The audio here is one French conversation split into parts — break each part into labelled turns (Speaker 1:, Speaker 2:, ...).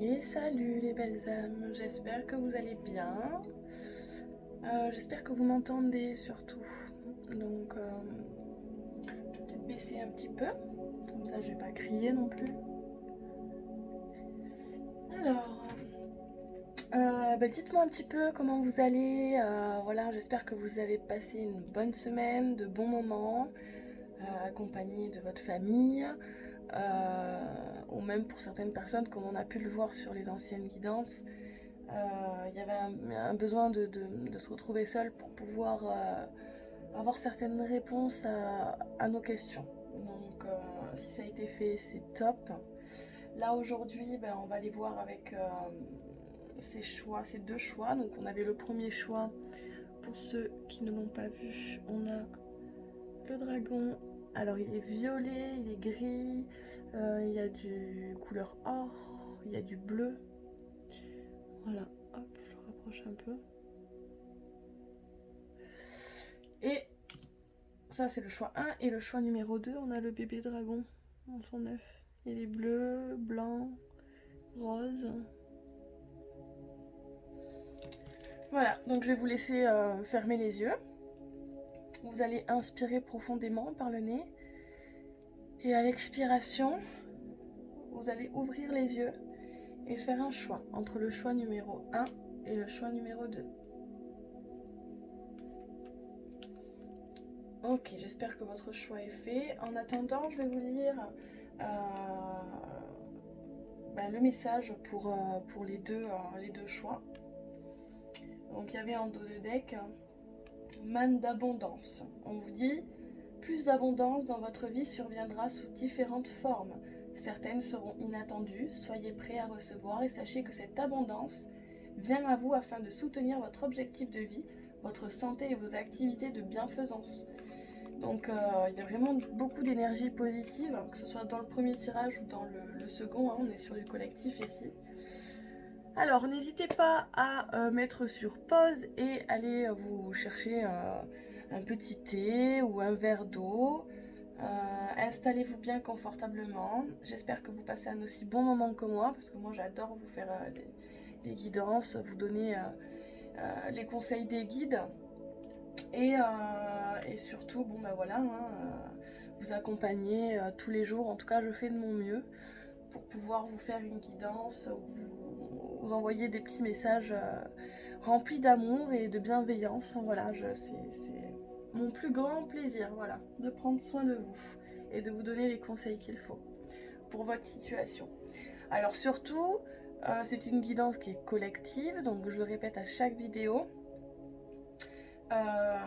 Speaker 1: Et salut les belles âmes, j'espère que vous allez bien. J'espère que vous m'entendez surtout. Donc, je vais peut-être baisser un petit peu, comme ça je vais pas crier non plus. Alors, dites-moi un petit peu comment vous allez. Voilà, j'espère que vous avez passé une bonne semaine, de bons moments, accompagné de votre famille. Ou même pour certaines personnes, comme on a pu le voir sur les anciennes guidances, il y avait un besoin de se retrouver seul pour pouvoir avoir certaines réponses à nos questions. Donc si ça a été fait, c'est top. Là aujourd'hui, on va aller voir avec ces choix, ces deux choix. Donc on avait le premier choix, pour ceux qui ne l'ont pas vu, on a le dragon. Alors il est violet, il est gris, il y a du couleur or, il y a du bleu. Voilà, hop, je rapproche un peu. Et ça c'est le choix 1. Et le choix numéro 2, on a le bébé dragon en son œuf. Il est bleu, blanc, rose. Voilà, donc je vais vous laisser fermer les yeux. Vous allez inspirer profondément par le nez. Et à l'expiration, vous allez ouvrir les yeux et faire un choix entre le choix numéro 1 et le choix numéro 2. Ok, j'espère que votre choix est fait. En attendant, je vais vous lire le message pour les deux choix. Donc il y avait en dos de deck manne d'abondance. On vous dit plus d'abondance dans votre vie surviendra sous différentes formes. Certaines seront inattendues, soyez prêts à recevoir et sachez que cette abondance vient à vous afin de soutenir votre objectif de vie, votre santé et vos activités de bienfaisance. Donc il y a vraiment beaucoup d'énergie positive, que ce soit dans le premier tirage ou dans le second, on est sur du collectif ici. Alors n'hésitez pas à mettre sur pause et aller vous chercher un petit thé ou un verre d'eau. Installez-vous bien confortablement. J'espère que vous passez un aussi bon moment que moi, parce que moi j'adore vous faire des guidances, vous donner les conseils des guides. Et surtout, vous accompagner tous les jours. En tout cas, je fais de mon mieux pour pouvoir vous faire une guidance, vous envoyer des petits messages remplis d'amour et de bienveillance. Voilà, c'est mon plus grand plaisir, voilà, de prendre soin de vous et de vous donner les conseils qu'il faut pour votre situation. Alors surtout, c'est une guidance qui est collective, donc je le répète à chaque vidéo. Euh,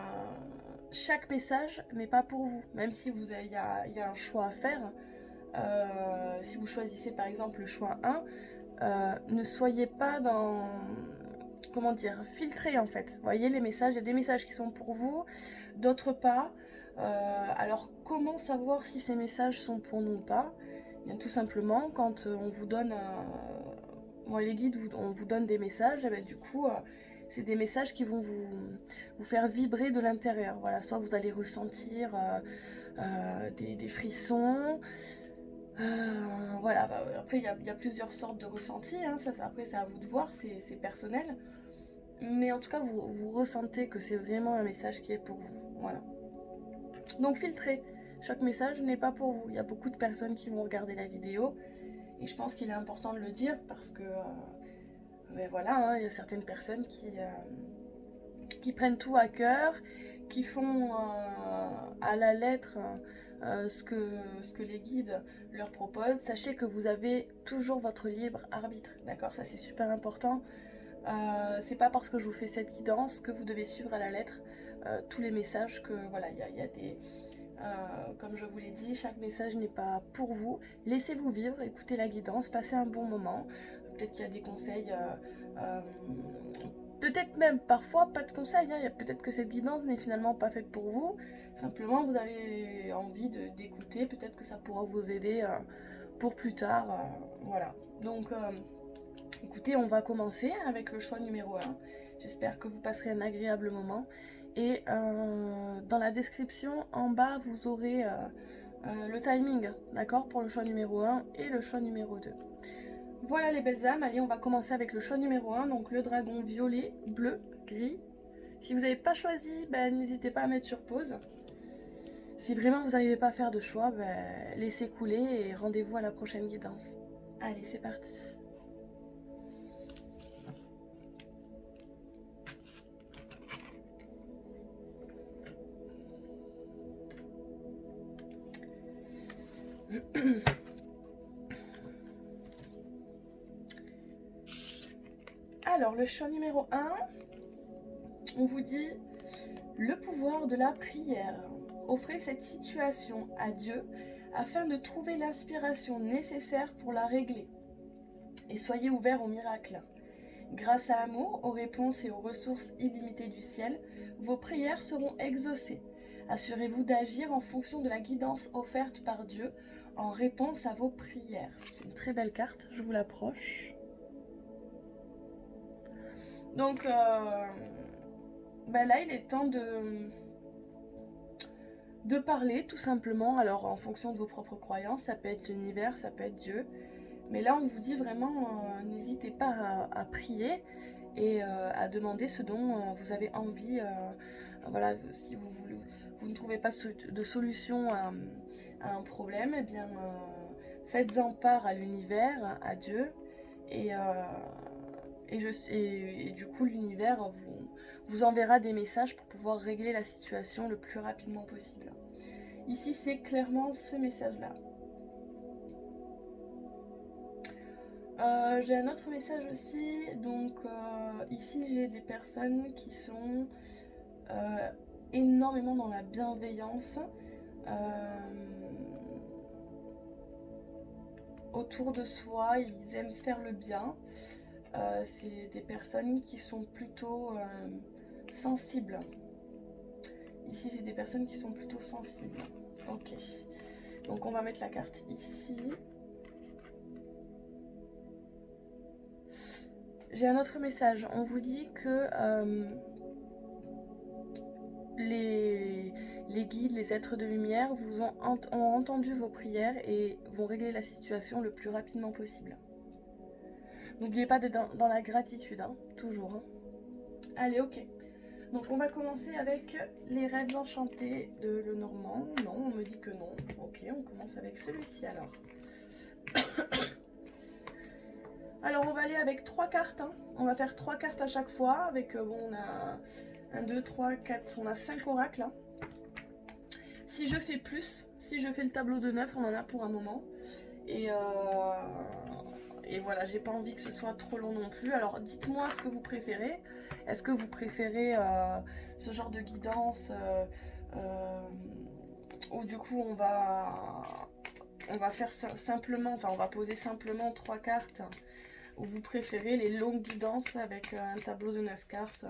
Speaker 1: Chaque message n'est pas pour vous, même si il y a un choix à faire. Si vous choisissez par exemple le choix 1, ne soyez pas dans, comment dire, filtré en fait. Vous voyez les messages, il y a des messages qui sont pour vous, d'autres pas. Alors comment savoir si ces messages sont pour nous ou pas? Bien, tout simplement, quand on vous donne, moi les guides, on vous donne des messages, et bien, du coup, c'est des messages qui vont vous faire vibrer de l'intérieur. Voilà, soit vous allez ressentir des frissons. Voilà, après il y a plusieurs sortes de ressentis, hein, après c'est à vous de voir, c'est personnel. Mais en tout cas, vous ressentez que c'est vraiment un message qui est pour vous. Voilà. Donc filtrez. Chaque message n'est pas pour vous. Il y a beaucoup de personnes qui vont regarder la vidéo. Et je pense qu'il est important de le dire parce que, voilà, hein, il y a certaines personnes qui prennent tout à cœur, qui font à la lettre ce que les guides leur proposent. Sachez que vous avez toujours votre libre arbitre, d'accord? Ça c'est super important. C'est pas parce que je vous fais cette guidance que vous devez suivre à la lettre tous les messages, que voilà, il y a des... comme je vous l'ai dit, chaque message n'est pas pour vous. Laissez-vous vivre, écoutez la guidance, passez un bon moment. Peut-être qu'il y a des conseils, peut-être même parfois pas de conseils, hein. Peut-être que cette guidance n'est finalement pas faite pour vous. Simplement, vous avez envie d'écouter, peut-être que ça pourra vous aider pour plus tard. Voilà. Donc, écoutez, on va commencer avec le choix numéro 1. J'espère que vous passerez un agréable moment. Et dans la description, en bas, vous aurez le timing, d'accord, pour le choix numéro 1 et le choix numéro 2. Voilà les belles âmes, allez on va commencer avec le choix numéro 1, donc le dragon violet, bleu, gris. Si vous n'avez pas choisi, ben, n'hésitez pas à mettre sur pause. Si vraiment vous n'arrivez pas à faire de choix, ben, laissez couler et rendez-vous à la prochaine guidance. Allez, c'est parti. Alors, le choix numéro 1, on vous dit le pouvoir de la prière. Offrez cette situation à Dieu afin de trouver l'inspiration nécessaire pour la régler. Et soyez ouverts au miracle. Grâce à l'amour, aux réponses et aux ressources illimitées du ciel, vos prières seront exaucées. Assurez-vous d'agir en fonction de la guidance offerte par Dieu en réponse à vos prières. C'est une très belle carte, je vous l'approche. Donc ben là, il est temps de parler tout simplement. Alors en fonction de vos propres croyances, ça peut être l'univers, ça peut être Dieu. Mais là, on vous dit vraiment, n'hésitez pas à prier et à demander ce dont vous avez envie. Voilà, si vous ne trouvez pas de solution à un problème, eh bien, faites-en part à l'univers, à Dieu. Et du coup, l'univers vous enverra des messages pour pouvoir régler la situation le plus rapidement possible. Ici, c'est clairement ce message-là. J'ai un autre message aussi, donc ici j'ai des personnes qui sont énormément dans la bienveillance autour de soi, ils aiment faire le bien. C'est des personnes qui sont plutôt sensibles. Ici j'ai des personnes qui sont plutôt sensibles. Ok, donc on va mettre la carte ici. J'ai un autre message. On vous dit que les guides, les êtres de lumière vous ont entendu vos prières et vont régler la situation le plus rapidement possible. N'oubliez pas d'être dans la gratitude, hein, toujours. Hein. Allez, ok. Donc on va commencer avec les rêves enchantés de Lenormand. Non, on me dit que non. Ok, on commence avec celui-ci alors. Alors on va aller avec 3 cartes, hein. On va faire 3 cartes à chaque fois, avec, bon, on a 1, 2, 3, 4, on a 5 oracles. Hein. Si je fais plus, si je fais le tableau de 9, on en a pour un moment. Et voilà, j'ai pas envie que ce soit trop long non plus. Alors dites-moi ce que vous préférez. Est-ce que vous préférez ce genre de guidance où du coup on va faire simplement, enfin on va poser simplement 3 cartes, ou vous préférez les longues guidances avec un tableau de 9 cartes.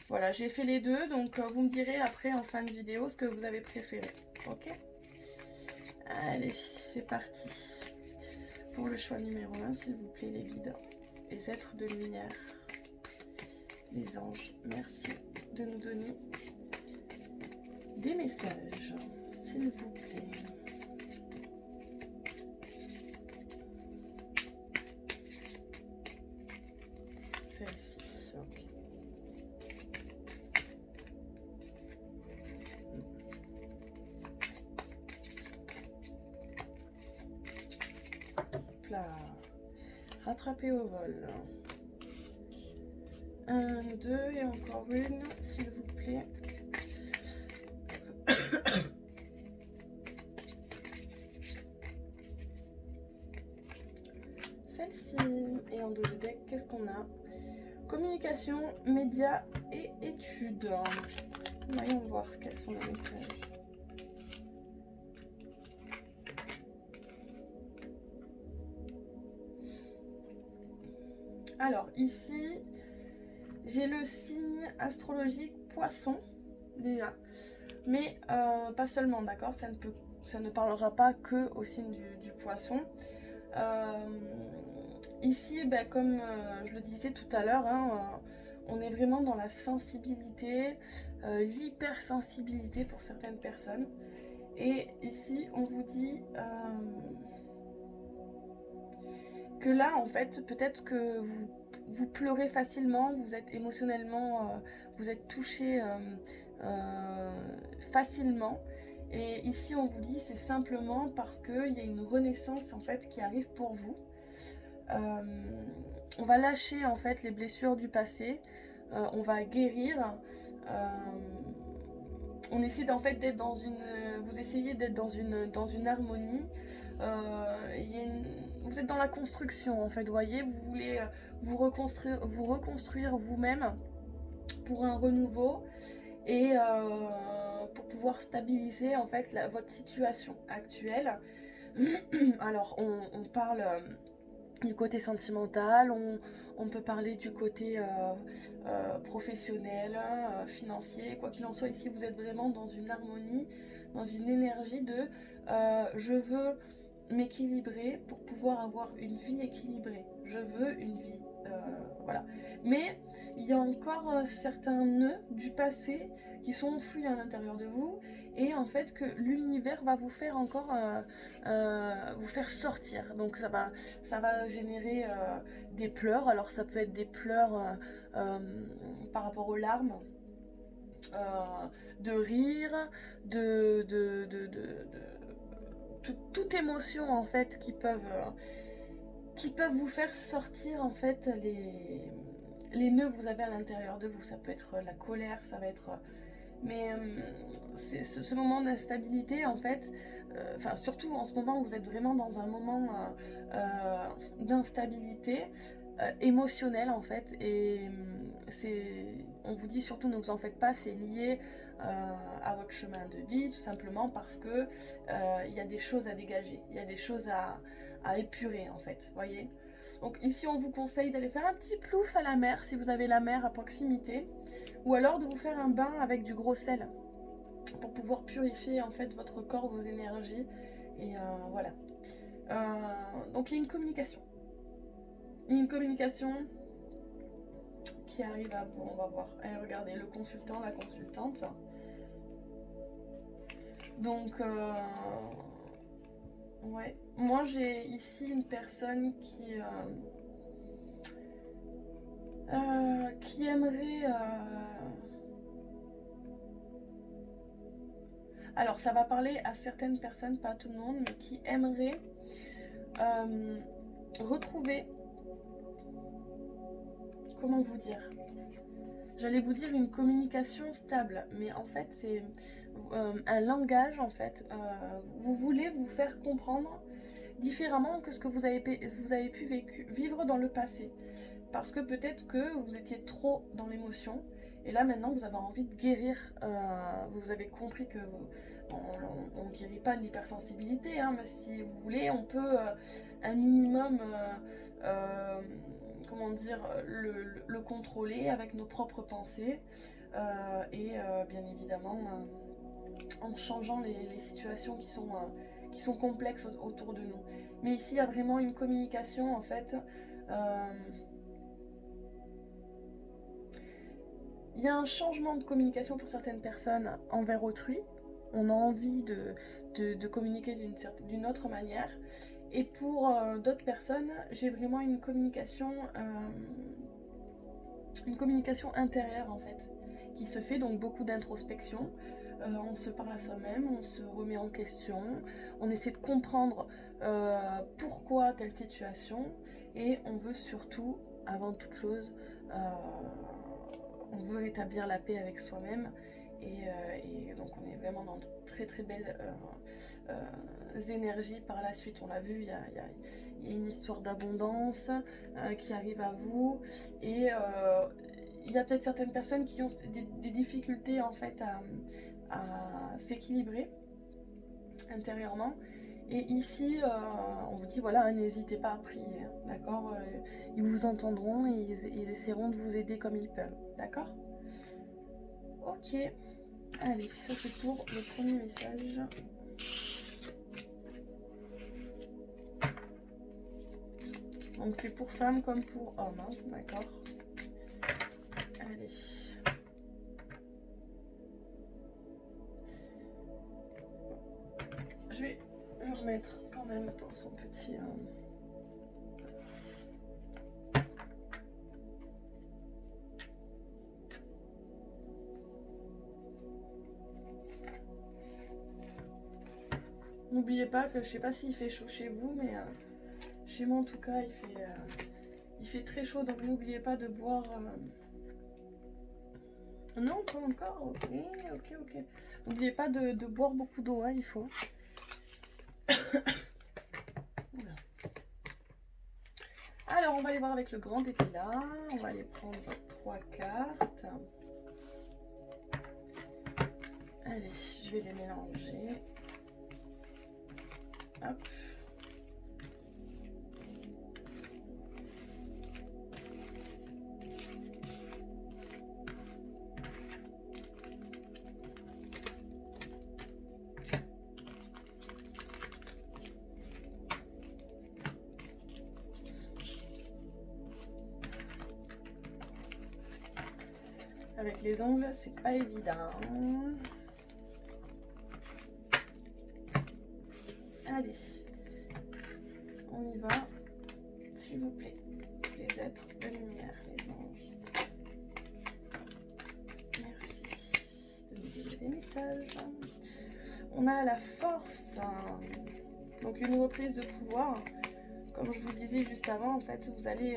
Speaker 1: Voilà, j'ai fait les deux, donc vous me direz après en fin de vidéo ce que vous avez préféré. Ok? Allez, c'est parti. Pour le choix numéro 1, s'il vous plaît, les guides, les êtres de lumière, les anges, merci de nous donner des messages, s'il vous plaît. Celle-ci, ok. Hop là. Rattraper au vol. 1, 2 et encore une, s'il vous plaît. Celle-ci. Et en dos de deck, qu'est-ce qu'on a? Communication, médias et études. Voyons voir quels sont les messages. Alors ici, j'ai le signe astrologique Poisson déjà, mais pas seulement, d'accord, ça ne parlera pas que au signe du Poisson. Ici, ben, comme je le disais tout à l'heure, hein, on est vraiment dans la sensibilité, l'hypersensibilité pour certaines personnes. Et ici, on vous dit que là, en fait, peut-être que vous pleurez facilement, vous êtes émotionnellement, vous êtes touché facilement. Et ici, on vous dit, c'est simplement parce qu'il y a une renaissance, en fait, qui arrive pour vous. Euh, on va lâcher, en fait, les blessures du passé. On va guérir. Euh, on essaie en fait d'être dans une, vous essayez d'être dans une harmonie. Vous êtes dans la construction en fait, vous voyez, vous voulez vous reconstruire vous-même pour un renouveau et pour pouvoir stabiliser en fait votre situation actuelle. Alors on parle du côté sentimental, on peut parler du côté professionnel, financier, quoi qu'il en soit, ici vous êtes vraiment dans une harmonie, dans une énergie de je veux m'équilibrer pour pouvoir avoir une vie équilibrée, je veux une vie, voilà. Mais il y a encore certains nœuds du passé qui sont enfouis à l'intérieur de vous et en fait que l'univers va vous faire encore vous faire sortir, donc ça va générer des pleurs. Alors ça peut être des pleurs par rapport aux larmes, de rire, toute émotion en fait qui peuvent vous faire sortir en fait les nœuds que vous avez à l'intérieur de vous. Ça peut être la colère, ça va être mais c'est ce moment d'instabilité en fait, enfin surtout en ce moment vous êtes vraiment dans un moment d'instabilité émotionnelle en fait, et on vous dit surtout ne vous en faites pas, c'est lié à votre chemin de vie, tout simplement parce que il y a des choses à dégager, il y a des choses à épurer en fait, voyez. Donc ici on vous conseille d'aller faire un petit plouf à la mer si vous avez la mer à proximité, ou alors de vous faire un bain avec du gros sel pour pouvoir purifier en fait votre corps, vos énergies, et voilà. Donc il y a une communication. Il y a une communication qui arrive à vous, on va voir. Et regardez, le consultant, la consultante. Donc, ouais. Moi j'ai ici une personne qui aimerait... Alors ça va parler à certaines personnes, pas à tout le monde, mais qui aimeraient retrouver, comment vous dire, j'allais vous dire une communication stable, mais en fait c'est un langage en fait. Vous voulez vous faire comprendre différemment que ce que vous avez pu vivre dans le passé, parce que peut-être que vous étiez trop dans l'émotion et là maintenant vous avez envie de guérir. Vous avez compris que on ne guérit pas de l'hypersensibilité, hein, mais si vous voulez on peut un minimum comment dire, le contrôler avec nos propres pensées, et bien évidemment en changeant les situations qui sont complexes autour de nous. Mais ici il y a vraiment une communication en fait. Il y a un changement de communication pour certaines personnes envers autrui. On a envie de communiquer d'une autre manière. Et pour d'autres personnes, j'ai vraiment une communication intérieure en fait, qui se fait, donc beaucoup d'introspection. On se parle à soi-même, on se remet en question, on essaie de comprendre pourquoi telle situation, et on veut surtout, avant toute chose, on veut rétablir la paix avec soi-même, et donc on est vraiment dans de très très belles énergies par la suite. On l'a vu, il y a une histoire d'abondance qui arrive à vous, et il y a peut-être certaines personnes qui ont des difficultés en fait à s'équilibrer intérieurement. Et ici, on vous dit voilà, n'hésitez pas à prier, d'accord, ils vous entendront et ils essaieront de vous aider comme ils peuvent, d'accord. Ok, allez, ça c'est pour le premier message. Donc c'est pour femmes comme pour hommes, hein, d'accord. Allez. Je vais le remettre quand même dans son petit... N'oubliez pas que je sais pas s'il fait chaud chez vous, mais chez moi en tout cas il fait très chaud, donc n'oubliez pas de boire. Non, pas encore. Ok, ok, ok. N'oubliez pas de boire beaucoup d'eau, hein, il faut. Oula. Alors on va aller voir avec le grand éclat. On va aller prendre 3 cartes. Allez, je vais les mélanger. Hop. Avec les ongles, c'est pas évident. Allez, on y va, s'il vous plaît. Les êtres de lumière, les anges. Merci de nous donner des messages. On a la force, donc une reprise de pouvoir. Comme je vous disais juste avant, en fait, vous allez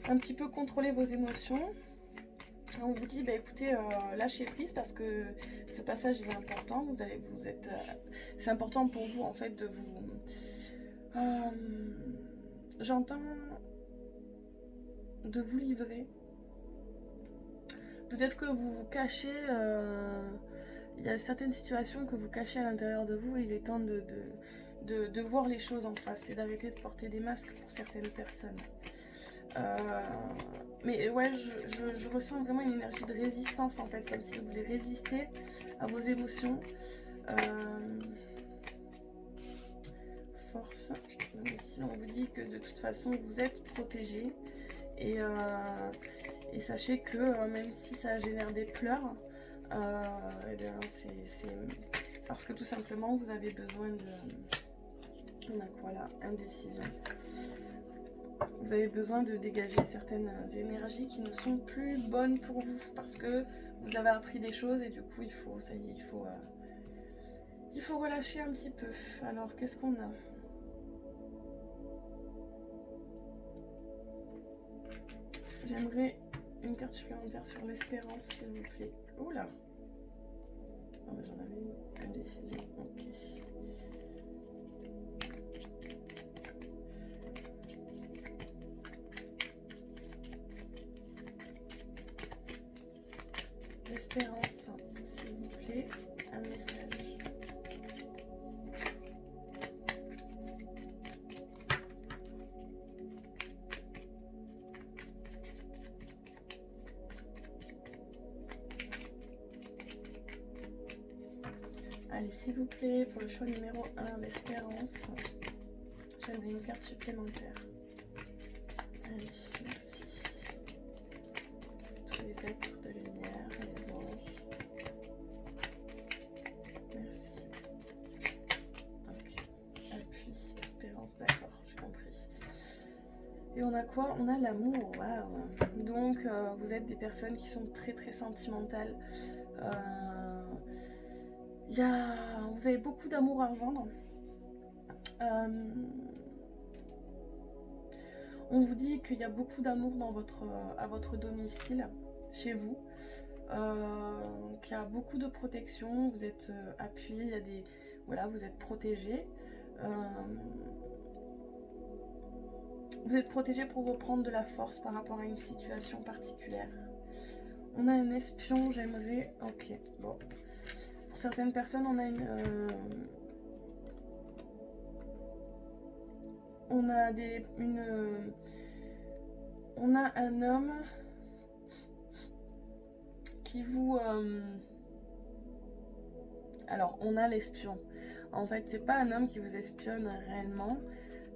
Speaker 1: un petit peu contrôler vos émotions. On vous dit, bah, écoutez, lâchez prise parce que ce passage est important. C'est important pour vous en fait de vous. J'entends de vous livrer. Peut-être que vous vous cachez. Il y a certaines situations que vous cachez à l'intérieur de vous. Il est temps de voir les choses en face et d'arrêter de porter des masques pour certaines personnes. Mais ouais, je ressens vraiment une énergie de résistance en fait, comme si vous voulez résister à vos émotions. Force. Mais si on vous dit que de toute façon vous êtes protégé et sachez que même si ça génère des pleurs, eh bien c'est parce que tout simplement vous avez besoin de... On a quoi là? Indécision. Vous avez besoin de dégager certaines énergies qui ne sont plus bonnes pour vous parce que vous avez appris des choses et du coup il faut, ça y est, il faut relâcher un petit peu. Alors qu'est-ce qu'on a? J'aimerais une carte supplémentaire sur l'espérance s'il vous plaît. Oula. Ah bah j'en avais une indécision. Ok. L'espérance, s'il vous plaît, un message. Allez, s'il vous plaît, pour le choix numéro 1, l'espérance, j'aimerais une carte supplémentaire. Allez, merci. Tous les êtres de lumière, les anges. Merci. Ok. Appui, espérance, d'accord, j'ai compris. Et on a quoi? On a l'amour, waouh. Donc, vous êtes des personnes qui sont très très sentimentales. Vous avez beaucoup d'amour à revendre. On vous dit qu'il y a beaucoup d'amour à votre domicile, chez vous. Qu'il y a beaucoup de protection, vous êtes appuyé, il y a des... Voilà, vous êtes protégé. Vous êtes protégé pour reprendre de la force par rapport à une situation particulière. On a un espion, j'aimerais... Ok, bon. Pour certaines personnes, on a on a un homme qui vous... Alors, on a l'espion. En fait, c'est pas un homme qui vous espionne réellement.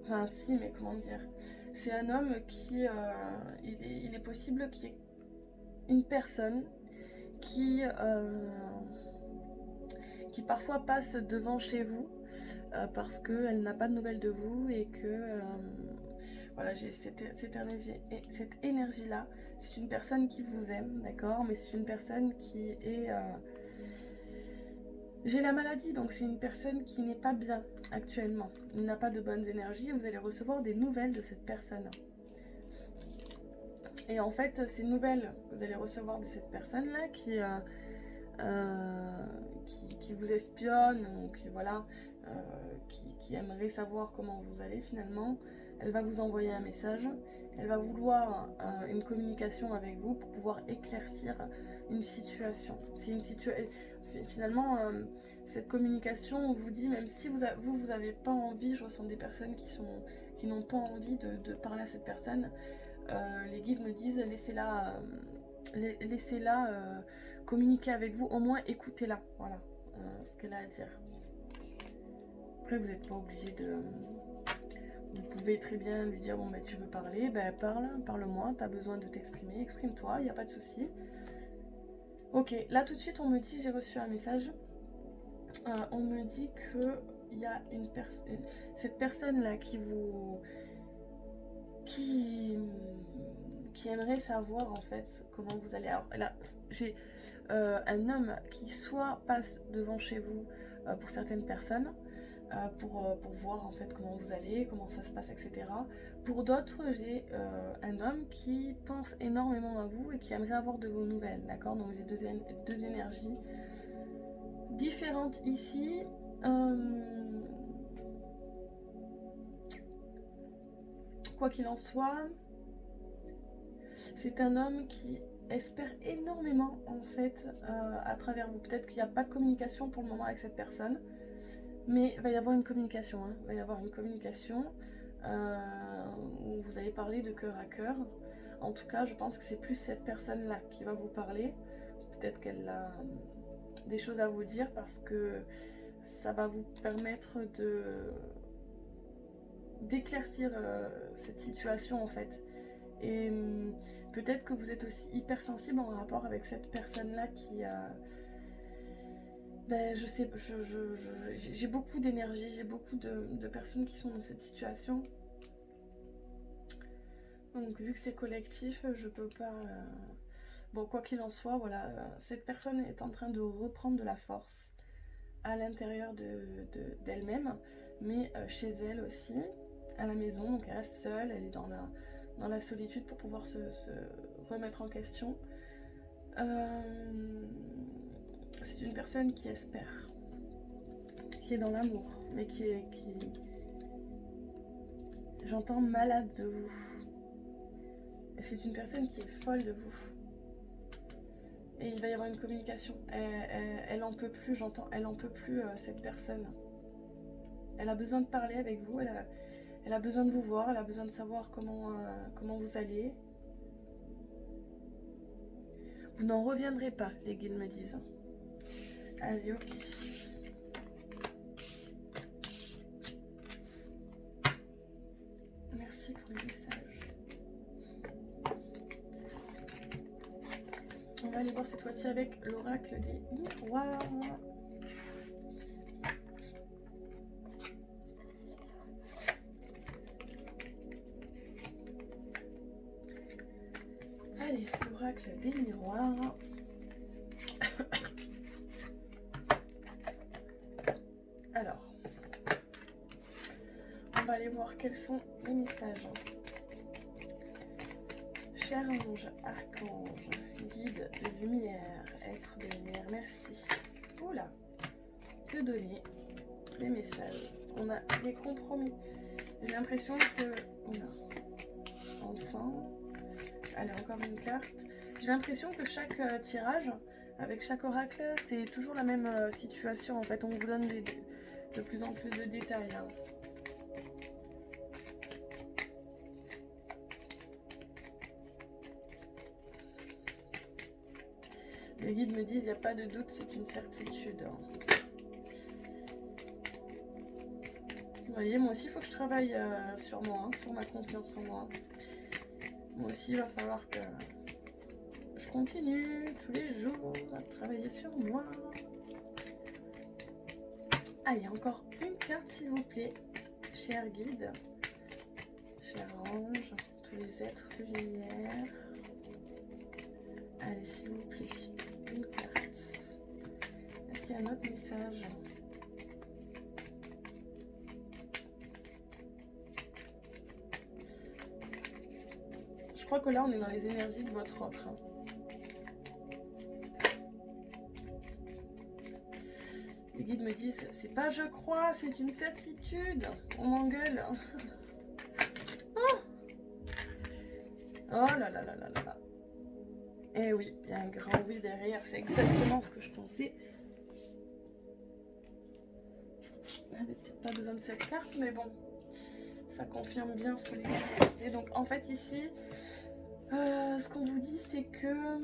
Speaker 1: Enfin, si, mais comment dire? C'est un homme qui... il est possible qu'il y ait une personne qui parfois passe devant chez vous parce qu'elle n'a pas de nouvelles de vous et que... voilà, j'ai cette énergie-là. C'est une personne qui vous aime, d'accord? Mais c'est une personne qui est... J'ai la maladie, donc c'est une personne qui n'est pas bien actuellement. Il n'a pas de bonnes énergies et vous allez recevoir des nouvelles de cette personne. Et en fait, ces nouvelles que vous allez recevoir de cette personne-là qui vous espionne ou qui, voilà, qui aimerait savoir comment vous allez finalement, elle va vous envoyer un message. Elle va vouloir une communication avec vous pour pouvoir éclaircir une situation. C'est une situation. Finalement, cette communication vous dit, même si vous n'avez pas envie, je ressens des personnes qui n'ont pas envie de parler à cette personne. Les guides me disent, laissez-la communiquer avec vous, au moins écoutez-la, voilà ce qu'elle a à dire. Après, vous n'êtes pas obligé de... Vous pouvez très bien lui dire, bon ben tu veux parler, ben parle-moi, t'as besoin de t'exprimer, exprime-toi, il n'y a pas de souci. Ok, là tout de suite on me dit, j'ai reçu un message, on me dit que il y a cette personne là qui aimerait savoir en fait comment vous allez. Alors là, j'ai un homme qui soit passe devant chez vous pour certaines personnes, pour voir en fait comment vous allez, comment ça se passe, etc. Pour d'autres, j'ai un homme qui pense énormément à vous et qui aimerait avoir de vos nouvelles, d'accord? Donc j'ai deux énergies différentes ici. Quoi qu'il en soit, c'est un homme qui espère énormément en fait à travers vous. Peut-être qu'il n'y a pas de communication pour le moment avec cette personne, mais il va y avoir une communication, hein. Il va y avoir une communication où vous allez parler de cœur à cœur. En tout cas, je pense que c'est plus cette personne-là qui va vous parler. Peut-être qu'elle a des choses à vous dire parce que ça va vous permettre d'éclaircir cette situation en fait. Et peut-être que vous êtes aussi hypersensible en rapport avec cette personne-là qui a... Ben, je sais, j'ai beaucoup d'énergie, j'ai beaucoup de personnes qui sont dans cette situation. Donc vu que c'est collectif, je peux pas... Bon, quoi qu'il en soit, voilà, cette personne est en train de reprendre de la force à l'intérieur d'elle-même, mais chez elle aussi, à la maison. Donc elle reste seule, elle est dans la solitude pour pouvoir se remettre en question. C'est une personne qui espère, qui est dans l'amour, mais qui j'entends malade de vous. Et c'est une personne qui est folle de vous. Et il va y avoir une communication. Elle en peut plus, j'entends, elle en peut plus, cette personne. Elle a besoin de parler avec vous, elle a besoin de vous voir, elle a besoin de savoir comment vous allez. Vous n'en reviendrez pas, les guides me disent. Allez, ok. Merci pour les messages. On va aller voir cette fois-ci avec l'oracle des miroirs. Allez, l'oracle des miroirs. Alors, on va aller voir quels sont les messages. Cher ange, archange, guide de lumière, être de lumière, merci. Oula, que donner des messages. On a des compromis. J'ai l'impression que... Oula, enfin... Allez, encore une carte. J'ai l'impression que chaque tirage, avec chaque oracle, c'est toujours la même situation. En fait, on vous donne de plus en plus de détails. Hein. Les guides me disent, il n'y a pas de doute, c'est une certitude. Vous voyez, moi aussi, il faut que je travaille sur moi, hein, sur ma confiance en moi. Moi aussi, il va falloir que je continue tous les jours à travailler sur moi. Allez, encore une carte, s'il vous plaît. Cher guide, cher ange, tous les êtres de lumière. Allez, s'il vous plaît, une carte. qu'il y a un autre message. Je crois que là, on est dans les énergies de votre autre. Les guides me disent, c'est pas je crois, c'est une certitude. On m'engueule. Oh, oh là là là là là là. Eh oui, il y a un grand oui derrière. C'est exactement ce que je pensais. On n'avait peut-être pas besoin de cette carte, mais bon. Ça confirme bien ce que les guides disaient. Donc en fait ici, ce qu'on vous dit, c'est que...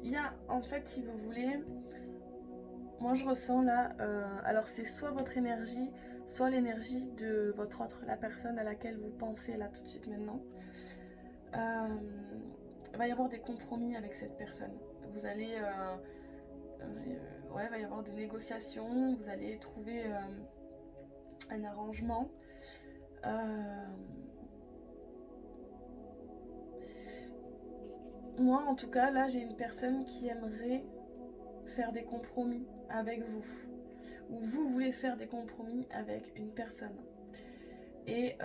Speaker 1: il y a en fait, si vous voulez, moi je ressens là, alors c'est soit votre énergie, soit l'énergie de votre autre, la personne à laquelle vous pensez là tout de suite maintenant. Il va y avoir des compromis avec cette personne. Vous allez, ouais, il va y avoir des négociations, vous allez trouver un arrangement. Moi en tout cas là j'ai une personne qui aimerait faire des compromis avec vous, ou vous voulez faire des compromis avec une personne, et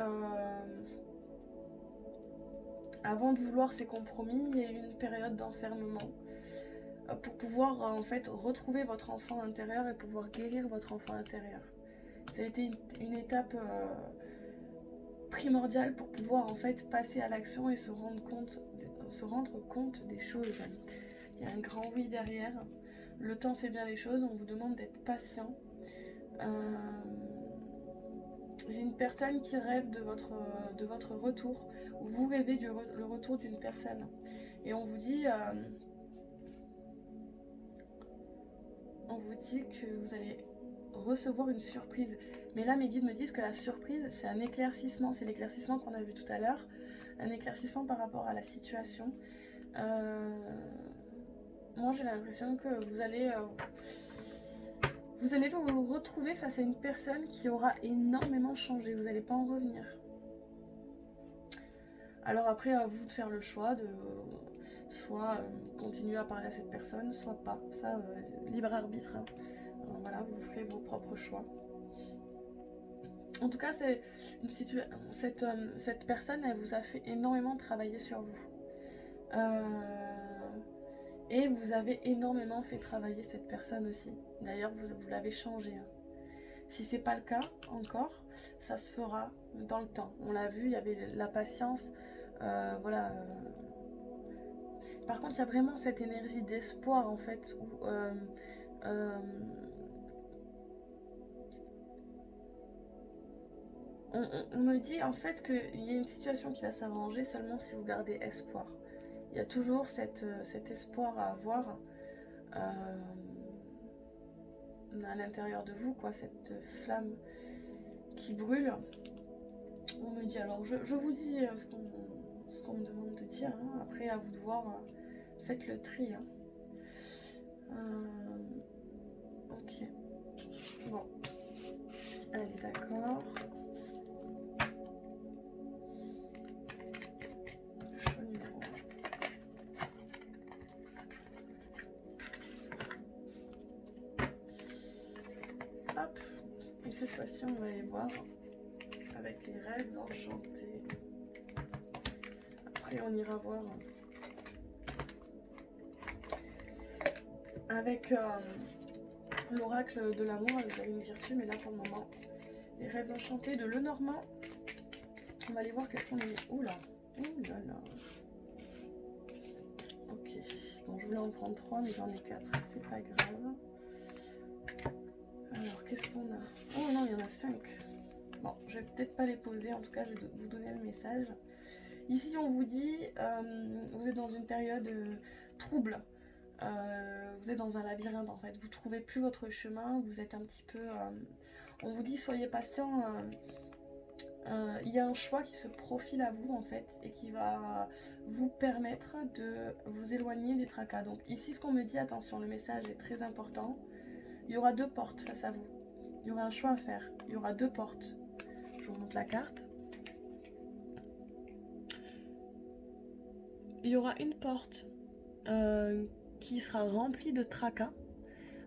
Speaker 1: avant de vouloir ces compromis il y a eu une période d'enfermement pour pouvoir en fait retrouver votre enfant intérieur et pouvoir guérir votre enfant intérieur. Ça a été une étape primordiale pour pouvoir en fait passer à l'action et se rendre compte des choses. Il y a un grand oui derrière. Le temps fait bien les choses, on vous demande d'être patient. J'ai une personne qui rêve de votre retour, ou vous rêvez le retour d'une personne. Et on vous dit que vous allez recevoir une surprise. Mais là, mes guides me disent que la surprise, c'est un éclaircissement. C'est l'éclaircissement qu'on a vu tout à l'heure. Un éclaircissement par rapport à la situation. Moi, j'ai l'impression que vous allez vous retrouver face à une personne qui aura énormément changé. Vous n'allez pas en revenir. Alors après, à vous de faire le choix de soit continuer à parler à cette personne, soit pas. Ça, libre arbitre. Hein. Voilà, vous ferez vos propres choix. En tout cas, c'est cette personne, elle vous a fait énormément travailler sur vous. Et vous avez énormément fait travailler cette personne aussi. D'ailleurs, vous l'avez changé. Hein. Si c'est pas le cas encore, ça se fera dans le temps. On l'a vu, il y avait la patience. Voilà. Par contre, il y a vraiment cette énergie d'espoir en fait où on me dit en fait qu'il y a une situation qui va s'arranger seulement si vous gardez espoir. Il y a toujours cet espoir à avoir à l'intérieur de vous, quoi, cette flamme qui brûle. On me dit, alors je vous dis ce qu'on me demande de dire, hein. Après à vous de voir, faites le tri. Hein. Ok. Bon. Allez, d'accord. Hop. Et cette fois-ci, on va aller voir avec les rêves enchantés. Après, on ira voir avec l'oracle de l'amour. Vous avez une virtue, mais là pour le moment, les rêves enchantés de Lenormand. On va aller voir quels sont les... Oula, oulala. Ok, bon, je voulais en prendre 3, mais j'en ai 4, c'est pas grave. Alors, qu'est-ce qu'on a? Oh non, il y en a 5. Bon, je vais peut-être pas les poser, en tout cas, je vais vous donner le message. Ici, on vous dit, vous êtes dans une période trouble. Vous êtes dans un labyrinthe, en fait. Vous trouvez plus votre chemin, vous êtes un petit peu... on vous dit, soyez patient. Il y a un choix qui se profile à vous, en fait, et qui va vous permettre de vous éloigner des tracas. Donc ici, ce qu'on me dit, attention, le message est très important. Il y aura 2 portes face à vous. Il y aura un choix à faire. Il y aura 2 portes. Je vous montre la carte. il y aura une porte qui sera remplie de tracas.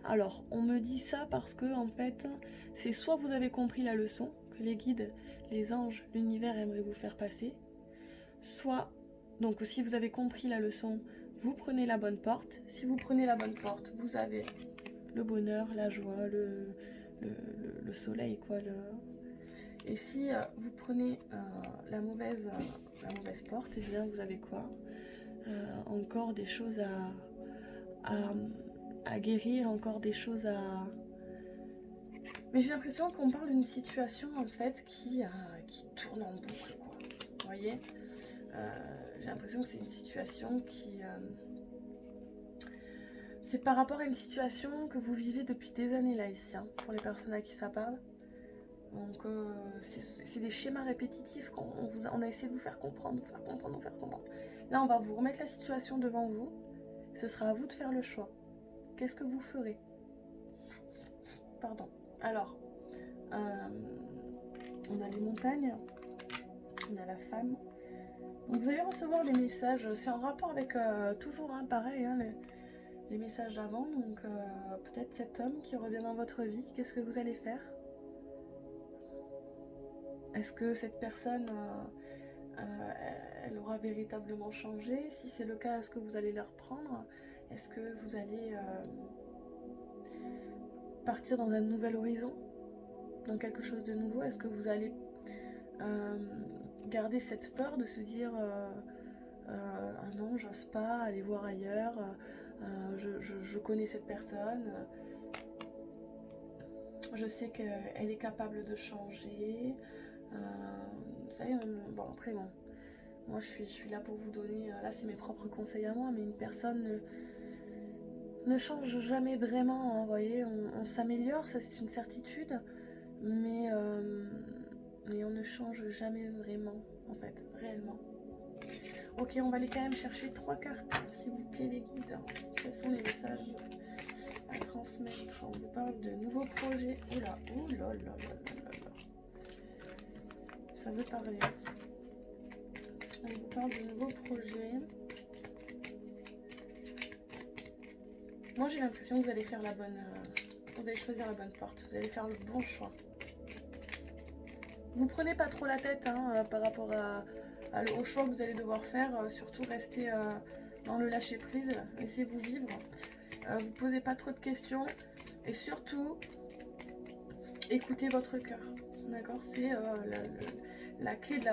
Speaker 1: Alors, on me dit ça parce que, en fait, c'est soit vous avez compris la leçon que les guides, les anges, l'univers aimeraient vous faire passer, soit, donc si vous avez compris la leçon, vous prenez la bonne porte. Si vous prenez la bonne porte, vous avez le bonheur, la joie, le soleil, quoi. Et si vous prenez la mauvaise porte, et bien vous avez quoi? Encore des choses à guérir, encore des choses à... Mais j'ai l'impression qu'on parle d'une situation en fait qui tourne en boucle, quoi. Vous voyez, j'ai l'impression que c'est une situation qui... c'est par rapport à une situation que vous vivez depuis des années là ici, hein, pour les personnes à qui ça parle. Donc c'est des schémas répétitifs qu'on a essayé de vous faire comprendre, vous faire comprendre. Là on va vous remettre la situation devant vous. Ce sera à vous de faire le choix. Qu'est-ce que vous ferez? Pardon. Alors, on a les montagnes, on a la femme. Donc vous allez recevoir des messages, c'est en rapport avec toujours pareil, hein, les messages d'avant. Donc peut-être cet homme qui revient dans votre vie, qu'est-ce que vous allez faire? Est-ce que cette personne, elle aura véritablement changé? Si c'est le cas, est-ce que vous allez la reprendre? Est-ce que vous allez partir dans un nouvel horizon? Dans quelque chose de nouveau? Est-ce que vous allez garder cette peur de se dire ah non, j'ose pas aller voir ailleurs, je connais cette personne, je sais qu'elle est capable de changer. Vous savez, bon après bon, moi je suis là pour vous donner, là c'est mes propres conseils à moi, mais une personne ne change jamais vraiment, hein, vous voyez, on s'améliore, ça c'est une certitude, mais on ne change jamais vraiment, en fait, réellement. Ok, on va aller quand même chercher 3 cartes, s'il vous plaît les guides. Quels sont les messages à transmettre? On vous parle de nouveaux projets. Oula, oula, là. Ça veut parler. On vous parle de nouveaux projets. Moi j'ai l'impression que vous allez faire la bonne... vous allez choisir la bonne porte. Vous allez faire le bon choix. Vous prenez pas trop la tête hein, par rapport au choix que vous allez devoir faire. Surtout restez dans le lâcher prise. Laissez-vous vivre. Vous posez pas trop de questions. Et surtout, écoutez votre cœur. D'accord? C'est la clé de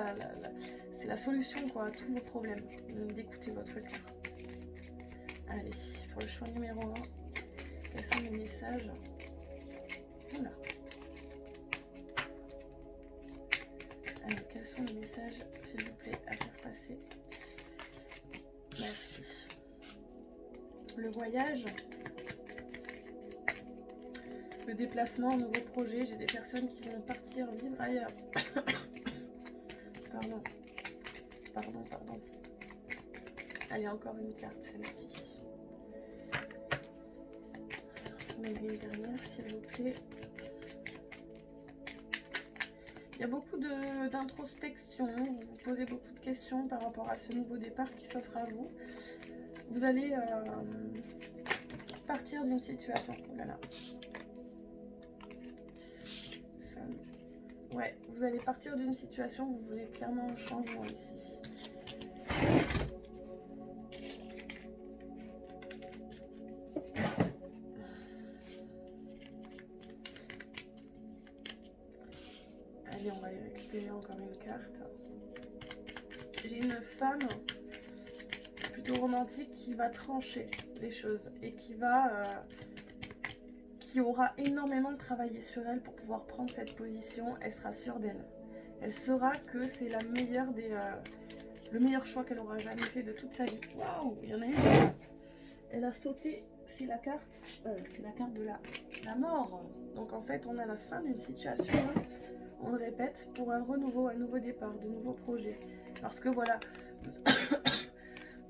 Speaker 1: c'est la solution quoi, à tous vos problèmes. D'écouter votre cœur. Allez, pour le choix numéro 1, quels sont les messages? Oula. Alors, quels sont les messages, s'il vous plaît, à faire passer? Merci. Le voyage, le déplacement, nouveau projet. J'ai des personnes qui vont partir vivre ailleurs. Pardon. Allez, encore une carte, celle-ci. Mais une dernière, s'il vous plaît. Il y a beaucoup d'introspection, vous vous posez beaucoup de questions par rapport à ce nouveau départ qui s'offre à vous. Vous allez partir d'une situation. Oh là là. Ouais, vous allez partir d'une situation, vous voulez clairement un changement ici. Allez, on va aller récupérer encore une carte. J'ai une femme plutôt romantique qui va trancher les choses et qui aura énormément travaillé sur elle pour pouvoir prendre cette position. Elle sera sûre d'elle. Elle saura que c'est la meilleure le meilleur choix qu'elle aura jamais fait de toute sa vie. Waouh, il y en a une. Elle a sauté. C'est la carte de la mort. Donc en fait, on a la fin d'une situation. Hein. On le répète, pour un renouveau, un nouveau départ, de nouveaux projets. Parce que voilà,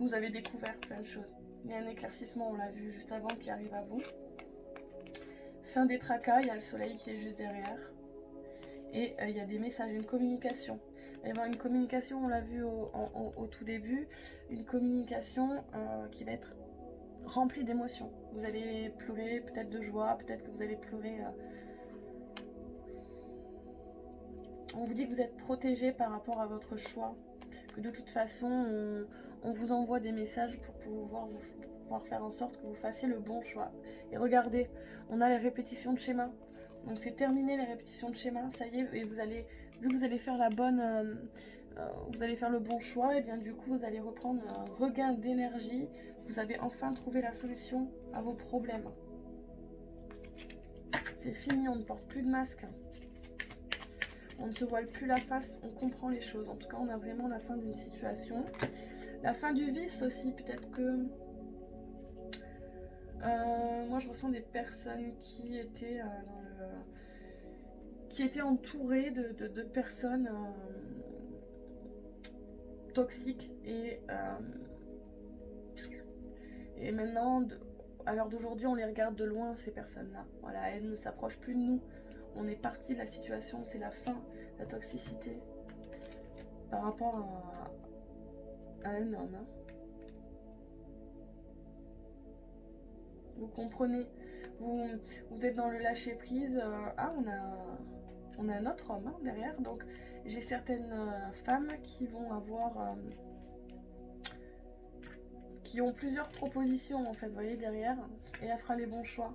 Speaker 1: vous avez découvert plein de choses. Il y a un éclaircissement, on l'a vu juste avant, qui arrive à vous. Fin des tracas, il y a le soleil qui est juste derrière. Et il y a des messages, une communication. va y avoir une communication, on l'a vu au tout début, une communication qui va être remplie d'émotions. Vous allez pleurer peut-être de joie, peut-être que vous allez pleurer. On vous dit que vous êtes protégé par rapport à votre choix, que de toute façon on vous envoie des messages pour pouvoir faire en sorte que vous fassiez le bon choix. Et regardez, on a les répétitions de schéma. Donc c'est terminé les répétitions de schéma, ça y est, et vous allez, vu que vous allez faire vous allez faire le bon choix, et bien du coup vous allez reprendre un regain d'énergie. Vous avez enfin trouvé la solution à vos problèmes. C'est fini, on ne porte plus de masque. On ne se voile plus la face, on comprend les choses. En tout cas, on a vraiment la fin d'une situation. La fin du vice aussi, peut-être que... moi, je ressens des personnes qui étaient qui étaient entourées de personnes toxiques. Et maintenant, à l'heure d'aujourd'hui, on les regarde de loin, ces personnes-là. Voilà, elles ne s'approchent plus de nous. On est parti de la situation, c'est la fin, la toxicité par rapport à un homme. Hein. Vous comprenez, vous êtes dans le lâcher prise. Ah, on a un autre homme hein, derrière. Donc j'ai certaines femmes qui vont avoir, qui ont plusieurs propositions en fait, vous voyez derrière, et elle fera les bons choix.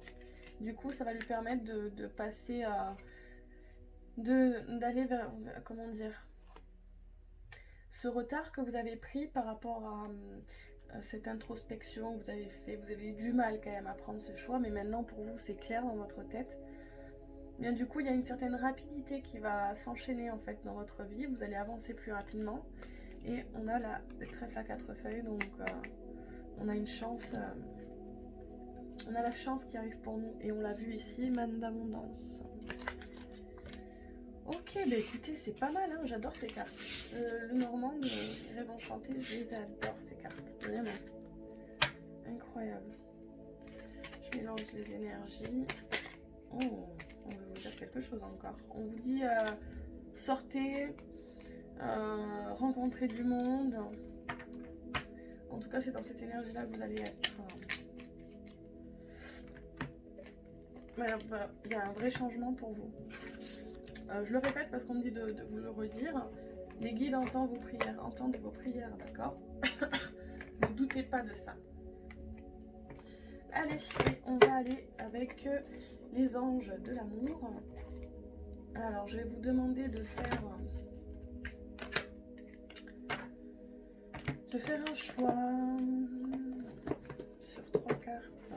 Speaker 1: Du coup, ça va lui permettre de passer à d'aller vers, comment dire, ce retard que vous avez pris par rapport à cette introspection que vous avez fait. Vous avez eu du mal quand même à prendre ce choix, mais maintenant pour vous c'est clair dans votre tête. Bien du coup il y a une certaine rapidité qui va s'enchaîner en fait dans votre vie, vous allez avancer plus rapidement. Et on a le trèfle à 4 feuilles, donc on a une chance, on a la chance qui arrive pour nous, et on l'a vu ici, manne d'abondance. Ok, bah écoutez, c'est pas mal, hein, j'adore ces cartes. Le Normand, les rêves enchantés, je les adore ces cartes, vraiment. Incroyable. Je mélange les énergies. Oh, on veut vous dire quelque chose encore. On vous dit sortez, rencontrez du monde. En tout cas, c'est dans cette énergie-là que vous allez être. Voilà, il y a un vrai changement pour vous. Je le répète parce qu'on me dit de vous le redire. Les guides entendent vos prières, d'accord? Ne doutez pas de ça. Allez, on va aller avec les anges de l'amour. Alors, je vais vous demander de faire un choix sur 3 cartes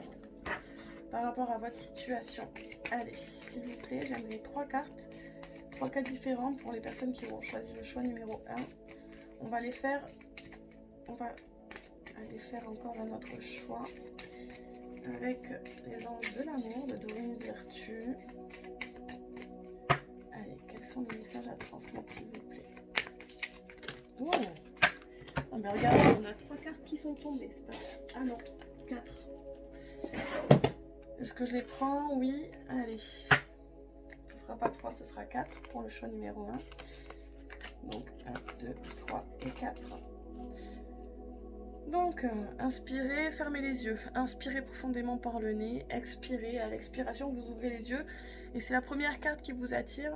Speaker 1: par rapport à votre situation. Allez, s'il vous plaît, j'aimerais 3 cartes. 3 cas différents pour les personnes qui vont choisir le choix numéro 1. On va aller faire encore un autre choix avec les anges de l'amour de Dorine Virtue. Allez, quels sont les messages à transmettre s'il vous plaît? Oh, oh ben regardez, on a 3 cartes qui sont tombées, c'est pas... Ah non, 4. Est-ce que je les prends? Oui, allez. Ce sera pas 3, ce sera 4 pour le choix numéro 1. Donc 1, 2, 3 et 4. Donc inspirez, fermez les yeux. Inspirez profondément par le nez. Expirez. À l'expiration, vous ouvrez les yeux. Et c'est la première carte qui vous attire.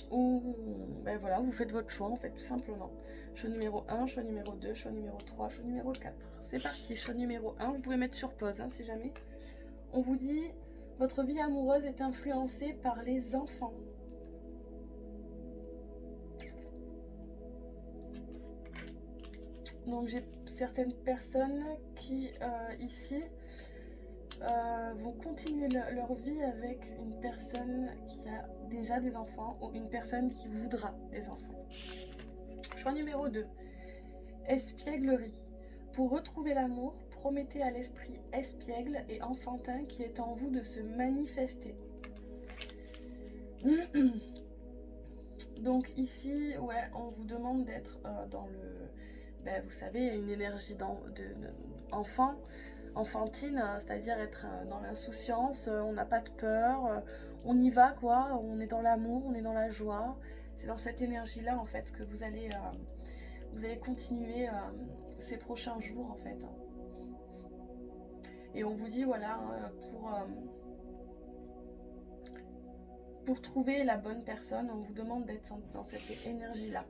Speaker 1: Ou ben voilà, vous faites votre choix en fait, tout simplement. Choix numéro 1, choix numéro 2, choix numéro 3, choix numéro 4. C'est parti, choix numéro 1. Vous pouvez mettre sur pause hein, si jamais. On vous dit... Votre vie amoureuse est influencée par les enfants. Donc j'ai certaines personnes qui ici vont continuer leur vie avec une personne qui a déjà des enfants ou une personne qui voudra des enfants. Choix numéro 2. Espièglerie. Pour retrouver l'amour, promettez à l'esprit espiègle et enfantin qui est en vous de se manifester. Donc ici, ouais, on vous demande d'être dans le... Ben, vous savez, une énergie d'enfant, enfantine, c'est-à-dire être dans l'insouciance, on n'a pas de peur, on y va quoi, on est dans l'amour, on est dans la joie. c'est dans cette énergie-là en fait que vous allez continuer ces prochains jours en fait. Et on vous dit voilà, pour trouver la bonne personne, on vous demande d'être dans cette énergie-là.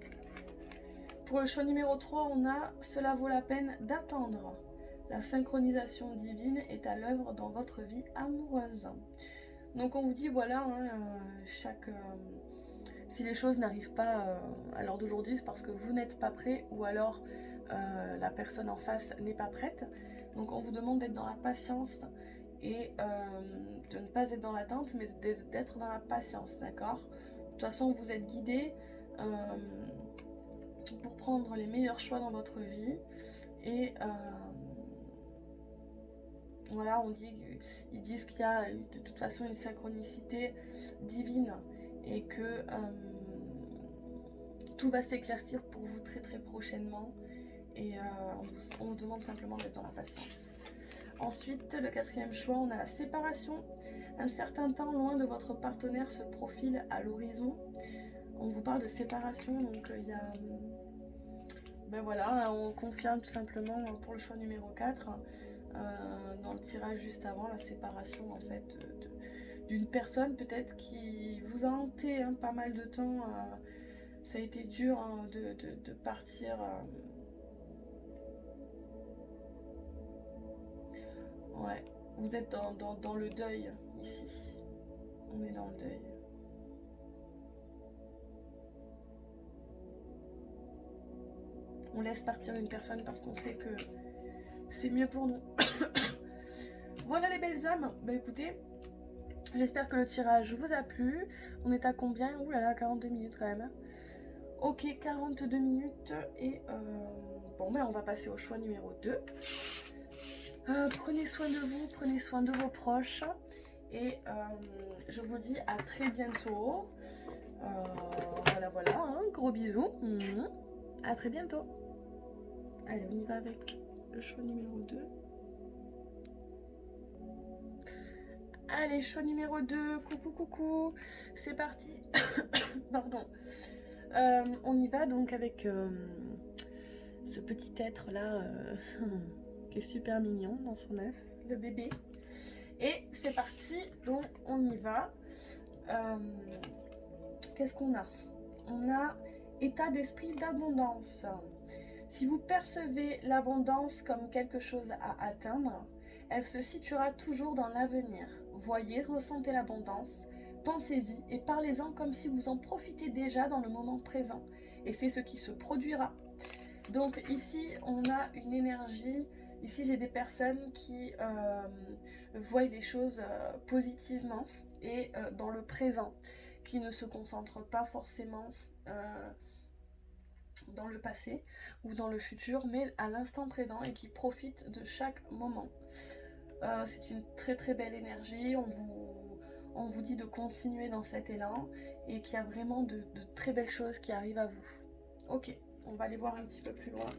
Speaker 1: Pour le choix numéro 3, on a « Cela vaut la peine d'attendre ». La synchronisation divine est à l'œuvre dans votre vie amoureuse. Donc on vous dit voilà, si les choses n'arrivent pas à l'heure d'aujourd'hui, c'est parce que vous n'êtes pas prêt ou alors la personne en face n'est pas prête. Donc on vous demande d'être dans la patience et de ne pas être dans l'attente, mais d'être dans la patience, d'accord? De toute façon, vous êtes guidé pour prendre les meilleurs choix dans votre vie. Et voilà, ils disent qu'il y a de toute façon une synchronicité divine et que tout va s'éclaircir pour vous très très prochainement. Et on vous demande simplement d'être dans la patience. Ensuite, le 4e choix, on a la séparation. Un certain temps loin de votre partenaire se profile à l'horizon. On vous parle de séparation, donc il y a... Ben voilà, on confirme tout simplement pour le choix numéro 4, dans le tirage juste avant, la séparation en fait d'une personne peut-être qui vous a hanté pas mal de temps. Ça a été dur de partir. Ouais, vous êtes dans le deuil ici. On est dans le deuil. On laisse partir une personne parce qu'on sait que c'est mieux pour nous. Voilà les belles âmes. Bah écoutez, j'espère que le tirage vous a plu. On est à combien? Ouh là là, 42 minutes quand même. Ok, 42 minutes. Et bon, ben on va passer au choix numéro 2. Prenez soin de vous, prenez soin de vos proches. Et je vous dis à très bientôt. Voilà, hein, gros bisous. À très bientôt. Allez, on y va avec le choix numéro 2. Allez, choix numéro 2. Coucou. C'est parti. Pardon. On y va donc avec ce petit être là qui est super mignon dans son œuf, le bébé. Et c'est parti, donc on y va. Qu'est-ce qu'on a? On a état d'esprit d'abondance. Si vous percevez l'abondance comme quelque chose à atteindre, elle se situera toujours dans l'avenir. Voyez, ressentez l'abondance, pensez-y et parlez-en comme si vous en profitez déjà dans le moment présent. Et c'est ce qui se produira. Donc ici, on a une énergie. Ici, j'ai des personnes qui voient les choses positivement et dans le présent, qui ne se concentrent pas forcément dans le passé ou dans le futur, mais à l'instant présent et qui profitent de chaque moment. C'est une très très belle énergie. On vous dit de continuer dans cet élan et qu'il y a vraiment de très belles choses qui arrivent à vous. Ok, on va aller voir un petit peu plus loin.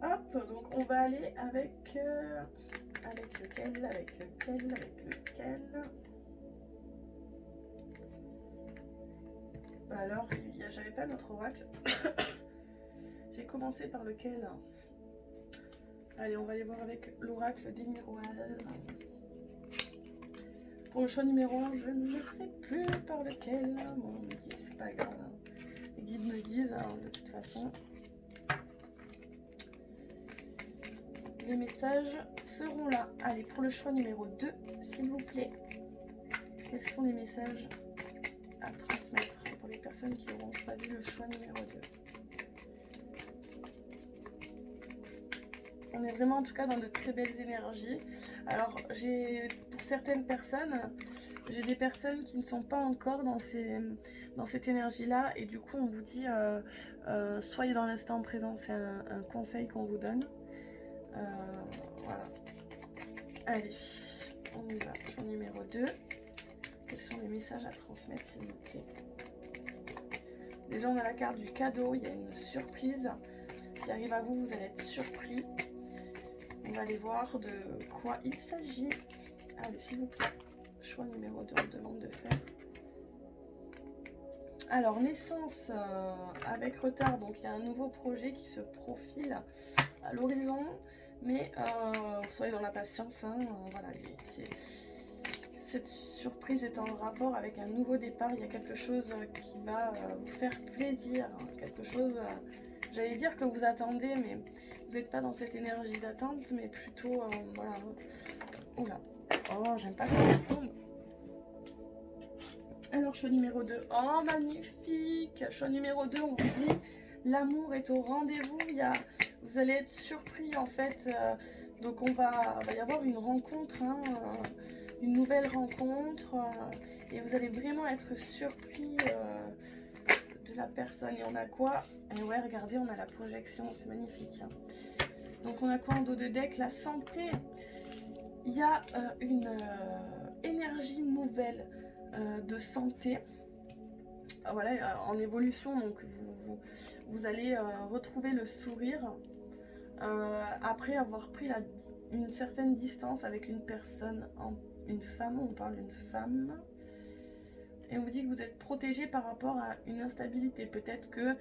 Speaker 1: Hop, donc on va aller avec lequel. Alors, j'avais pas notre oracle. J'ai commencé par lequel? Allez, on va aller voir avec l'oracle des miroirs. Pour le choix numéro 1, je ne sais plus par lequel. Bon, c'est pas grave. Les guides me guisent, hein, de toute façon. Les messages seront là. Allez, pour le choix numéro 2, s'il vous plaît. Quels sont les messages à transmettre pour les personnes qui auront choisi le choix numéro 2? On est vraiment en tout cas dans de très belles énergies. Alors, pour certaines personnes, j'ai des personnes qui ne sont pas encore dans cette énergie-là. Et du coup, on vous dit, soyez dans l'instant présent. C'est un conseil qu'on vous donne. Voilà. Allez, on y va. Choix numéro 2. Quels sont les messages à transmettre, s'il vous plaît? Déjà, on a la carte du cadeau. Il y a une surprise qui arrive à vous. Vous allez être surpris. On va aller voir de quoi il s'agit. Allez, s'il vous plaît. Choix numéro 2, on demande de faire. Alors, naissance avec retard. Donc, il y a un nouveau projet qui se profile à l'horizon. Mais soyez dans la patience. Hein, voilà, cette surprise est en rapport avec un nouveau départ. Il y a quelque chose qui va vous faire plaisir. Hein, quelque chose, j'allais dire que vous attendez, mais vous n'êtes pas dans cette énergie d'attente, mais plutôt, voilà. Oula. Oh, j'aime pas quand elle tombe. Alors, choix numéro 2. Oh, magnifique. Choix numéro 2, on vous dit, l'amour est au rendez-vous. Vous allez être surpris, en fait. Donc, va y avoir une rencontre, hein, une nouvelle rencontre. Et vous allez vraiment être surpris de la personne. Et on a quoi? Et ouais, regardez, on a la projection. C'est magnifique. Hein. Donc, on a quoi en dos de deck? La santé. Il y a une énergie nouvelle de santé, voilà, en évolution. Donc vous allez retrouver le sourire après avoir pris une certaine distance avec une personne, une femme, on parle d'une femme, et on vous dit que vous êtes protégé par rapport à une instabilité. Peut-être que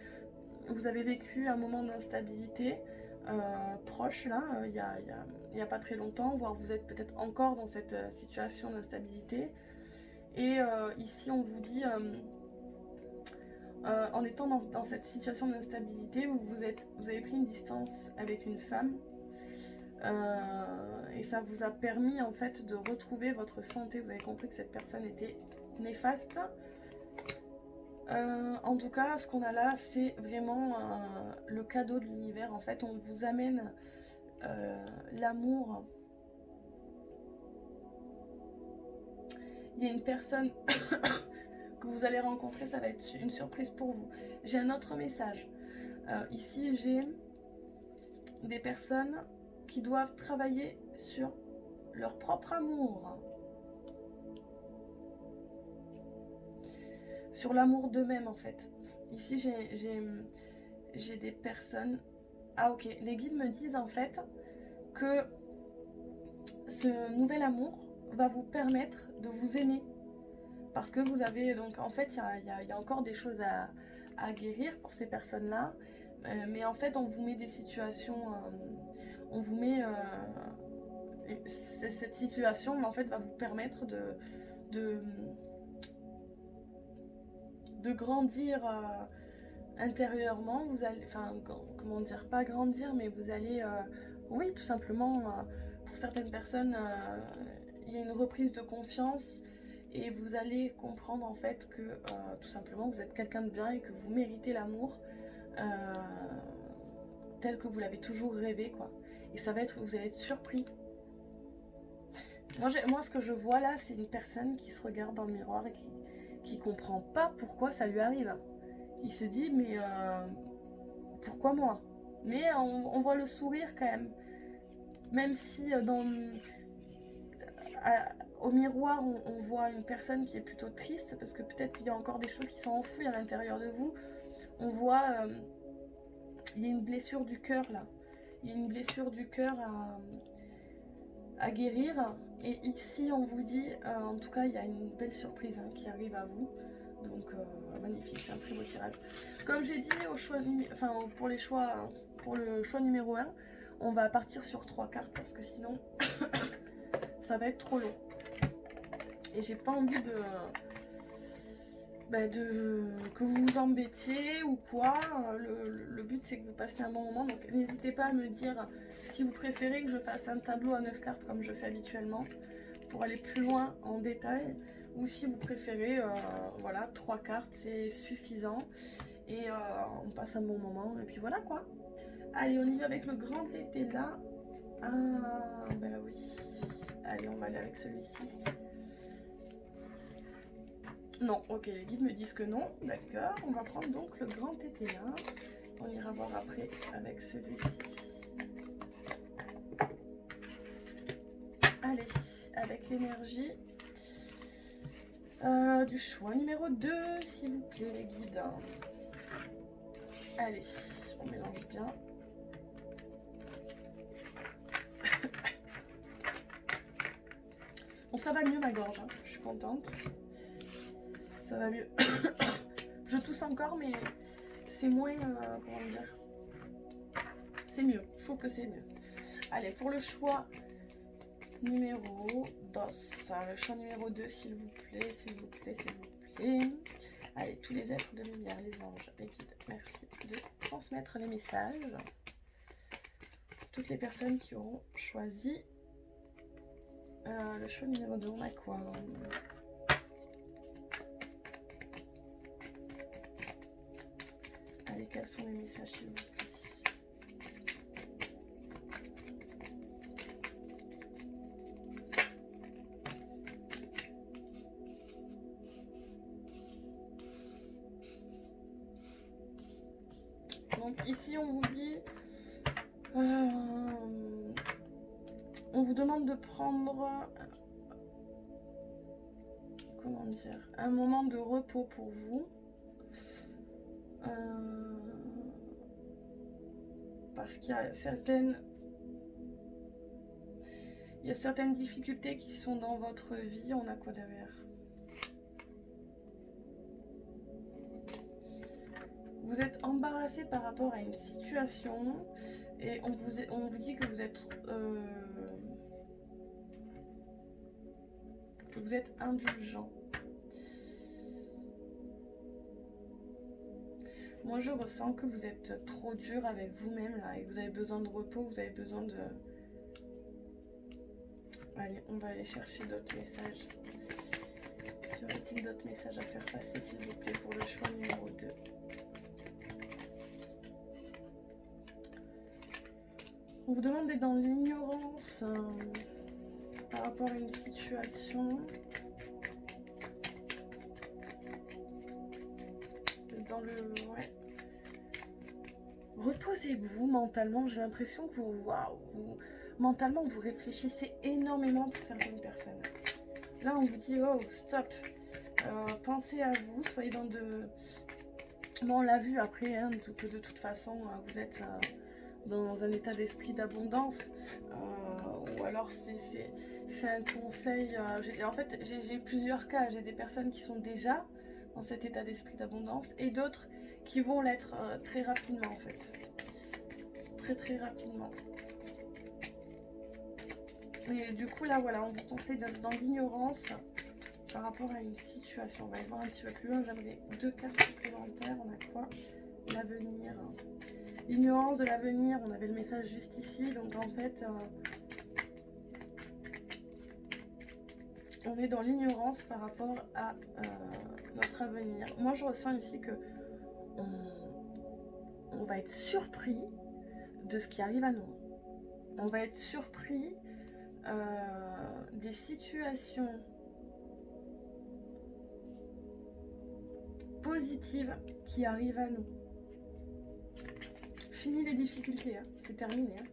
Speaker 1: vous avez vécu un moment d'instabilité proche là, il y a pas très longtemps, voire vous êtes peut-être encore dans cette situation d'instabilité. Et ici on vous dit, en étant dans cette situation d'instabilité où vous avez pris une distance avec une femme, et ça vous a permis en fait de retrouver votre santé. Vous avez compris que cette personne était néfaste. En tout cas, ce qu'on a là, c'est vraiment le cadeau de l'univers. En fait, on vous amène l'amour. Il y a une personne que vous allez rencontrer, ça va être une surprise pour vous. J'ai un autre message. Ici, j'ai des personnes qui doivent travailler sur leur propre amour. Sur l'amour d'eux-mêmes, en fait. Ici, j'ai des personnes... Ah, ok. Les guides me disent, en fait, que ce nouvel amour va vous permettre de vous aimer. Parce que vous avez... Donc, en fait, il y a encore des choses à guérir pour ces personnes-là. Mais en fait, on vous met des situations... on vous met... cette situation, en fait, va vous permettre de grandir intérieurement. Vous allez, enfin, comment dire, pas grandir, mais vous allez, oui, tout simplement, pour certaines personnes, il y a une reprise de confiance et vous allez comprendre en fait que tout simplement vous êtes quelqu'un de bien et que vous méritez l'amour tel que vous l'avez toujours rêvé, quoi. Et ça va être, vous allez être surpris. Moi, ce que je vois là, c'est une personne qui se regarde dans le miroir et qui comprend pas pourquoi ça lui arrive. Il se dit, mais pourquoi moi? Mais on voit le sourire quand même. Même si au miroir, on voit une personne qui est plutôt triste, parce que peut-être qu'il y a encore des choses qui sont enfouies à l'intérieur de vous. On voit, il y a une blessure du cœur là. Il y a une blessure du cœur à guérir. Et ici, on vous dit, en tout cas, il y a une belle surprise hein, qui arrive à vous. Donc, magnifique, c'est un très beau tirage. Comme j'ai dit, pour le choix numéro 1, on va partir sur 3 cartes parce que sinon, ça va être trop long. Et j'ai pas envie que vous vous embêtiez ou quoi. Le but, c'est que vous passiez un bon moment. Donc, n'hésitez pas à me dire si vous préférez que je fasse un tableau à 9 cartes comme je fais habituellement pour aller plus loin en détail. Ou si vous préférez, voilà, 3 cartes, c'est suffisant. Et on passe un bon moment. Et puis voilà quoi. Allez, on y va avec le grand été là. Ah, ben oui. Allez, on va aller avec celui-ci. Non, ok, les guides me disent que non. D'accord, on va prendre donc le grand été là. On ira voir après avec celui-ci. Allez, avec l'énergie du choix numéro 2, s'il vous plaît, les guides. Allez, on mélange bien. ça va mieux ma gorge, hein. Je suis contente. Ça va mieux. Je tousse encore, mais c'est moins... comment dire? C'est mieux. Je trouve que c'est mieux. Allez, pour le choix numéro 2. Le choix numéro 2, s'il vous plaît, s'il vous plaît, s'il vous plaît. Allez, tous les êtres de lumière, les anges, les guides, merci de transmettre les messages. Toutes les personnes qui auront choisi le choix numéro 2, on a quoi? Allez, quels sont les messages, s'il vous plaît? Donc ici, on vous dit... on vous demande de prendre... comment dire? Un moment de repos pour vous. Parce qu'il y a certaines difficultés qui sont dans votre vie. On a quoi derrière? Vous êtes embarrassé par rapport à une situation et on vous dit que vous êtes indulgent. Moi je ressens que vous êtes trop dur avec vous-même là et que vous avez besoin de repos, vous avez besoin de... Allez, on va aller chercher d'autres messages. Y aurait-il d'autres messages à faire passer s'il vous plaît pour le choix numéro 2? On vous demande d'être dans l'ignorance par rapport à une situation. Dans le... Ouais. Reposez-vous mentalement. J'ai l'impression que mentalement, vous réfléchissez énormément pour certaines personnes. Là, on vous dit, oh, stop. Pensez à vous, soyez dans de... Bon, on l'a vu après, hein, que de toute façon, vous êtes... dans un état d'esprit d'abondance, ou alors c'est un conseil. En fait, j'ai plusieurs cas. J'ai des personnes qui sont déjà dans cet état d'esprit d'abondance et d'autres qui vont l'être très rapidement en fait. Très rapidement. Et du coup là voilà, on vous conseille d'être dans l'ignorance par rapport à une situation. On va aller voir un petit peu plus loin. J'avais 2 cartes supplémentaires. On a quoi? L'avenir. L'ignorance de l'avenir, on avait le message juste ici, donc en fait, on est dans l'ignorance par rapport à notre avenir. Moi, je ressens ici que on va être surpris de ce qui arrive à nous. On va être surpris des situations positives qui arrivent à nous. Fini les difficultés, hein. C'est terminé. Hein.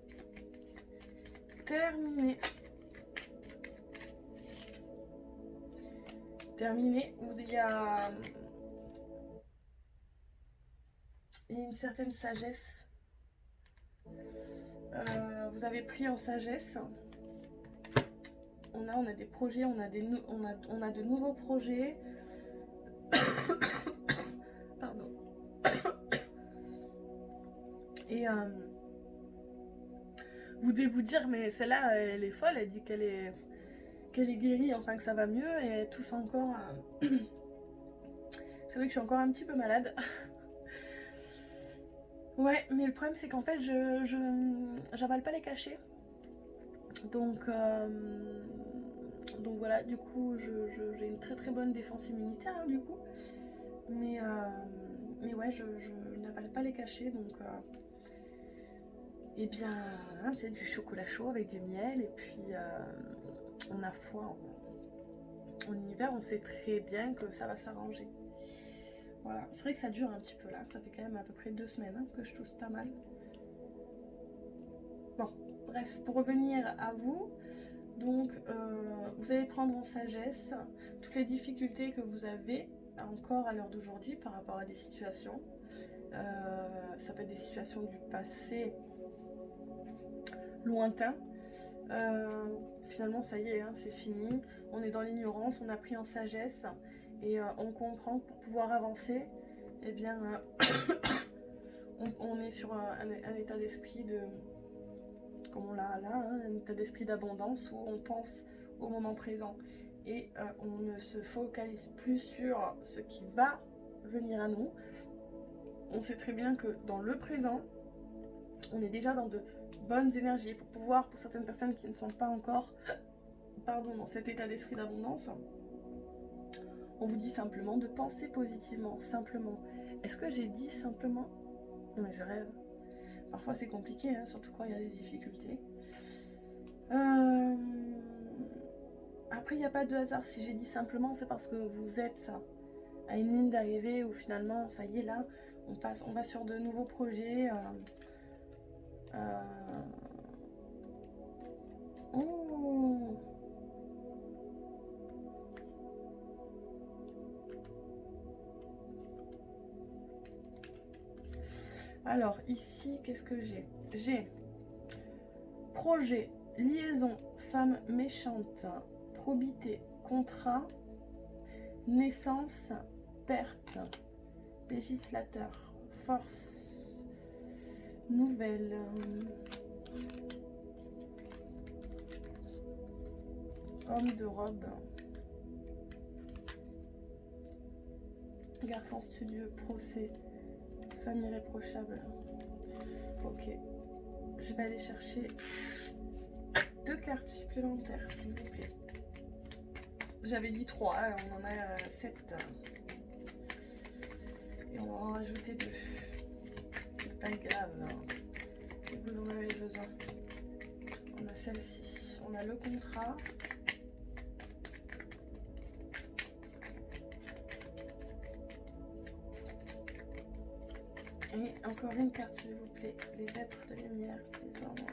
Speaker 1: Terminé. Terminé. Il y a une certaine sagesse. Vous avez pris en sagesse. On a des projets, on a de nouveaux projets. Pardon. Et vous devez vous dire, mais celle-là, elle est folle, elle dit qu'elle est guérie, enfin que ça va mieux, et elle tousse encore. C'est vrai que je suis encore un petit peu malade. Ouais, mais le problème c'est qu'en fait, j'avale pas les cachets. Donc voilà, du coup, j'ai une très bonne défense immunitaire, hein, du coup. Mais ouais, je n'avale pas les cachets, donc... Eh bien, hein, c'est du chocolat chaud avec du miel et puis on a foi en l'univers, on sait très bien que ça va s'arranger. Voilà, c'est vrai que ça dure un petit peu là, ça fait quand même à peu près 2 semaines hein, que je tousse pas mal. Bon, bref, pour revenir à vous, donc vous allez prendre en sagesse toutes les difficultés que vous avez encore à l'heure d'aujourd'hui par rapport à des situations. Ça peut être des situations du passé lointain, Finalement ça y est, hein, c'est fini, on est dans l'ignorance, on a pris en sagesse et on comprend que pour pouvoir avancer, eh bien on est sur un état d'esprit de, comme on l'a là, hein, un état d'esprit d'abondance où on pense au moment présent et on ne se focalise plus sur ce qui va venir à nous. On sait très bien que dans le présent, on est déjà dans de bonnes énergies pour pouvoir, pour certaines personnes qui ne sont pas encore dans cet état d'esprit d'abondance, on vous dit simplement de penser positivement, simplement. Est-ce que j'ai dit simplement? Non mais je rêve. Parfois c'est compliqué, hein, surtout quand il y a des difficultés. Après il n'y a pas de hasard. Si j'ai dit simplement, c'est parce que vous êtes à une ligne d'arrivée où finalement, ça y est là, on va sur de nouveaux projets. Oh. Alors ici, qu'est-ce que j'ai? J'ai projet, liaison, femme méchante, probité, contrat, naissance, perte, législateur, force, nouvelle, homme de robe, garçon studieux, procès, femme irréprochable. Ok, je vais aller chercher 2 cartes supplémentaires s'il vous plaît. J'avais dit 3, hein, on en a 7. Et on va en rajouter 2. C'est pas grave, hein, si vous en avez besoin. On a celle-ci, on a le contrat. Et encore une carte s'il vous plaît, les êtres de lumière, les anges.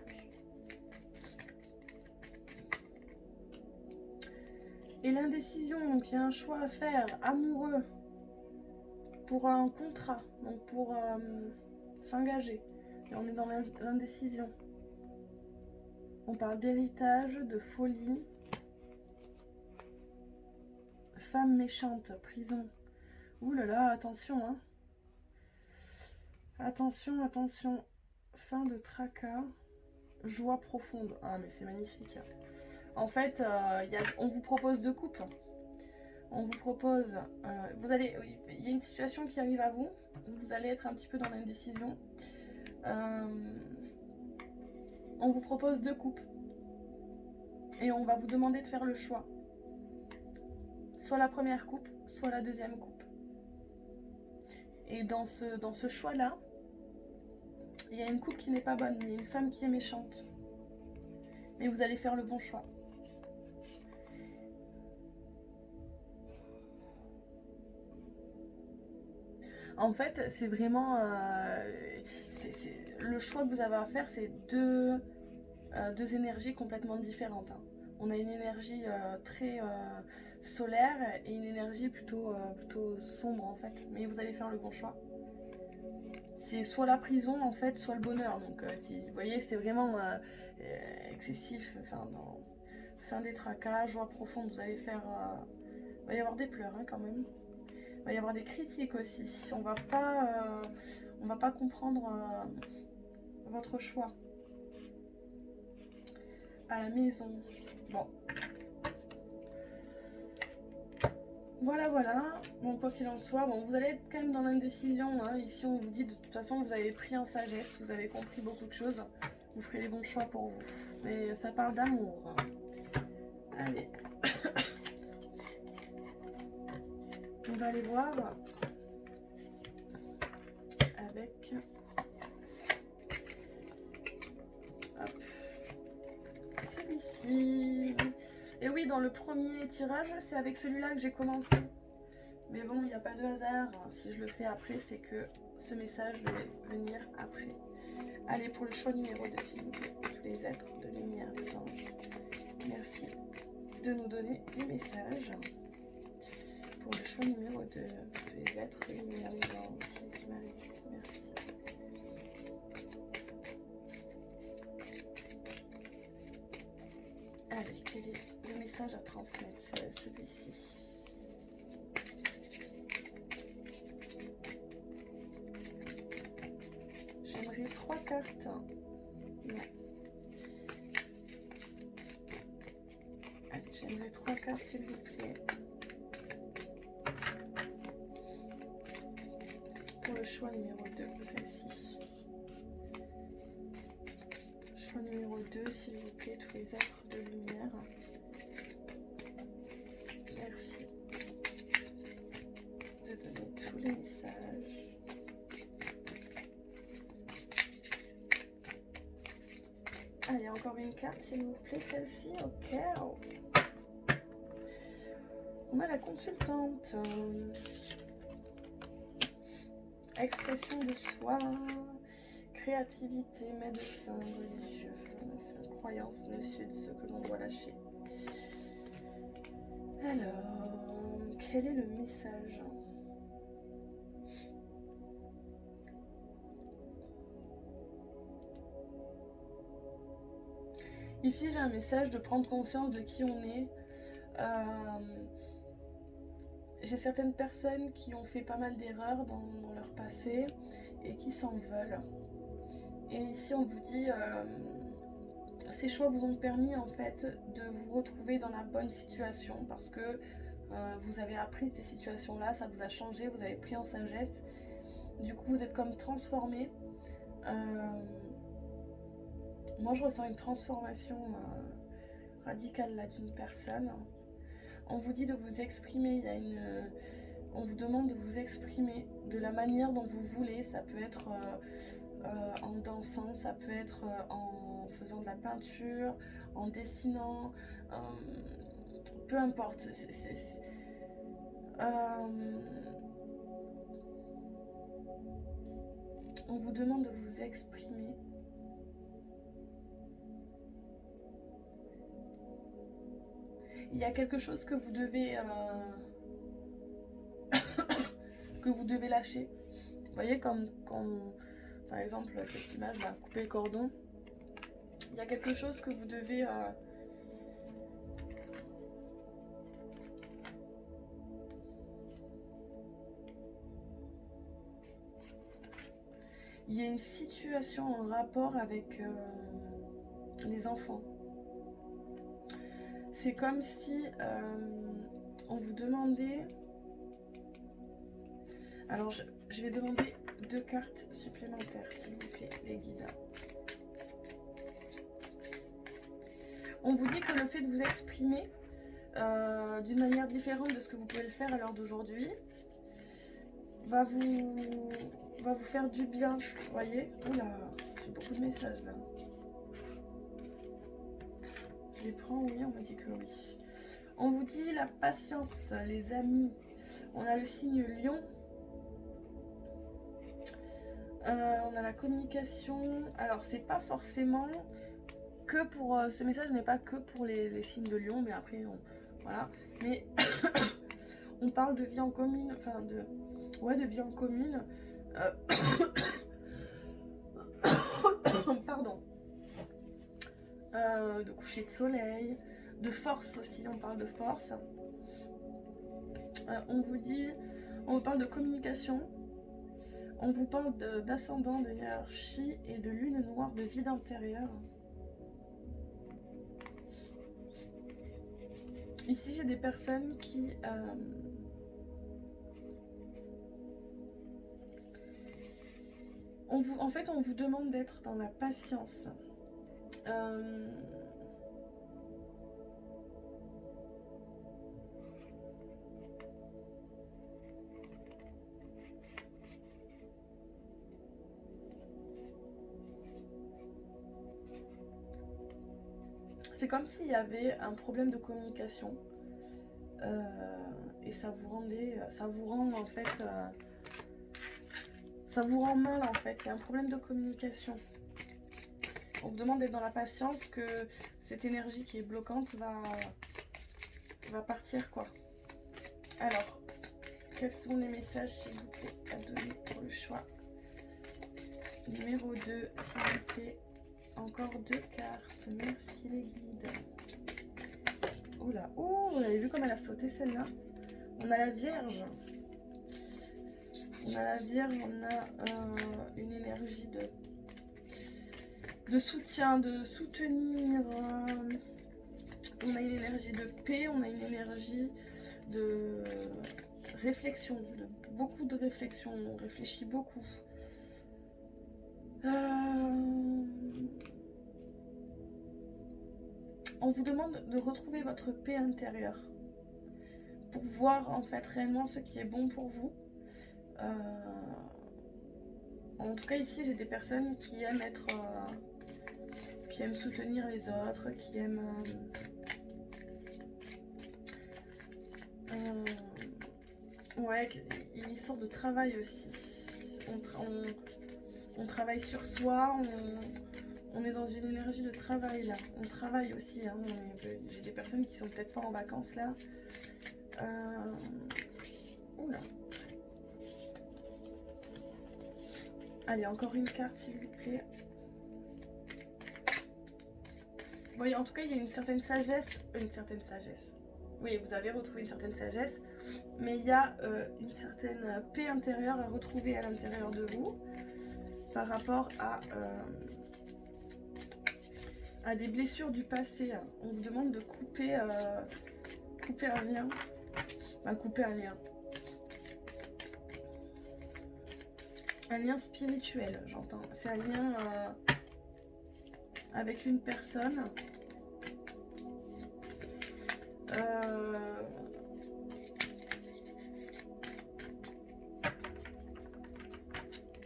Speaker 1: Et l'indécision, donc il y a un choix à faire, amoureux, pour un contrat, donc pour s'engager. Et on est dans l'indécision. On parle d'héritage, de folie, femme méchante, prison. Ouh là là, attention, hein. Attention, attention. Fin de tracas, joie profonde. Ah mais c'est magnifique. En fait, on vous propose 2 coupes. On vous propose, il y a une situation qui arrive à vous. Vous allez être un petit peu dans l'indécision. On vous propose 2 coupes. Et on va vous demander de faire le choix. Soit la première coupe, soit la deuxième coupe. Et dans ce choix-là, il y a une coupe qui n'est pas bonne, il y a une femme qui est méchante. Mais vous allez faire le bon choix. En fait, c'est vraiment... le choix que vous avez à faire, c'est deux énergies complètement différentes. Hein. On a une énergie très solaire et une énergie plutôt sombre en fait. Mais vous allez faire le bon choix. C'est soit la prison en fait, soit le bonheur. Donc vous voyez, c'est vraiment excessif. Enfin, fin des tracas, joie profonde. Vous allez faire... il va y avoir des pleurs hein, quand même. Il va y avoir des critiques aussi. On va pas comprendre votre choix. À la maison. Bon. Voilà. Bon, quoi qu'il en soit, bon, vous allez être quand même dans l'indécision. Hein. Ici, on vous dit de toute façon, vous avez pris en sagesse, vous avez compris beaucoup de choses. Vous ferez les bons choix pour vous. Mais ça parle d'amour. Allez. On va aller voir avec... celui-ci. Et oui, dans le premier tirage, c'est avec celui-là que j'ai commencé. Mais bon, il n'y a pas de hasard. Si je le fais après, c'est que ce message devait venir après. Allez, pour le choix numéro 2, s'il vous plaît. Tous les êtres de lumière, les anges. Merci de nous donner des messages. Pour le choix numéro 2, tous les êtres de lumière, les anges. Jésus-Marie, merci. Allez, quel est le message à transmettre, celui-ci? J'aimerais 3 cartes. Ouais. Allez, j'aimerais 3 cartes, s'il vous plaît. Pour le choix numéro 2, celle-ci. Choix numéro 2, s'il vous plaît, tous les êtres de lumière. Merci de donner tous les messages. Allez, encore une carte, s'il vous plaît, celle-ci. Ok. On a la consultante. Expression de soi, créativité, médecin, religieux, formation, croyance, monsieur de ce que l'on doit lâcher. Alors, quel est le message? Ici, j'ai un message de prendre conscience de qui on est. J'ai certaines personnes qui ont fait pas mal d'erreurs dans leur passé et qui s'en veulent. Et ici, on vous dit, ces choix vous ont permis en fait de vous retrouver dans la bonne situation parce que vous avez appris de ces situations-là, ça vous a changé, vous avez pris en sagesse. Du coup, vous êtes comme transformé. Moi, je ressens une transformation radicale là d'une personne. On vous dit de vous exprimer, on vous demande de vous exprimer de la manière dont vous voulez. Ça peut être en dansant, ça peut être en faisant de la peinture, en dessinant, peu importe. On vous demande de vous exprimer. Il y a quelque chose que vous devez lâcher. Vous voyez, comme quand, par exemple, cette image là, couper le cordon. Il y a quelque chose que vous devez il y a une situation en rapport avec les enfants. C'est comme si on vous demandait... Alors, je vais demander 2 cartes supplémentaires, s'il vous plaît, les guides. On vous dit que le fait de vous exprimer d'une manière différente de ce que vous pouvez le faire à l'heure d'aujourd'hui va vous faire du bien, vous voyez. Oula, j'ai beaucoup de messages là. Je les prends, oui, on m'a dit que oui. On vous dit la patience, les amis. On a le signe lion. On a la communication. Alors, c'est pas forcément que pour... ce message n'est pas que pour les signes de lion, mais après, voilà. Mais on parle de vie en commune, enfin de vie en commune. Pardon. De coucher de soleil, de force aussi, on parle de force. On vous parle de communication, on vous parle d'ascendant, de hiérarchie et de lune noire, de vide intérieur. Ici, j'ai des personnes qui... en fait, on vous demande d'être dans la patience. C'est comme s'il y avait un problème de communication et ça vous rend en fait, ça vous rend mal en fait. Il y a un problème de communication. On vous demande d'être dans la patience, que cette énergie qui est bloquante va partir quoi. Alors, quels sont les messages s'il vous plaît à donner pour le choix numéro 2, s'il vous plaît. Encore 2 cartes. Merci les guides. Oula, oh, vous avez vu comme elle a sauté celle-là? On a la Vierge. On a la Vierge, on a une énergie de soutien, de soutenir. On a une énergie de paix, on a une énergie de réflexion, beaucoup de réflexion. On réfléchit beaucoup. On vous demande de retrouver votre paix intérieure pour voir en fait réellement ce qui est bon pour vous. En tout cas ici j'ai des personnes qui aiment être qui aiment soutenir les autres, qui aiment ouais, une histoire de travail aussi. On travaille sur soi, on est dans une énergie de travail là. On travaille aussi, hein. J'ai des personnes qui sont peut-être pas en vacances là. Oula. Allez, encore une carte s'il vous plaît. Vous voyez, en tout cas, il y a une certaine sagesse. Oui, vous avez retrouvé une certaine sagesse. Mais il y a une certaine paix intérieure à retrouver à l'intérieur de vous. Par rapport à des blessures du passé. On vous demande de couper un lien. Couper un lien. Un lien spirituel, j'entends. C'est un lien avec une personne.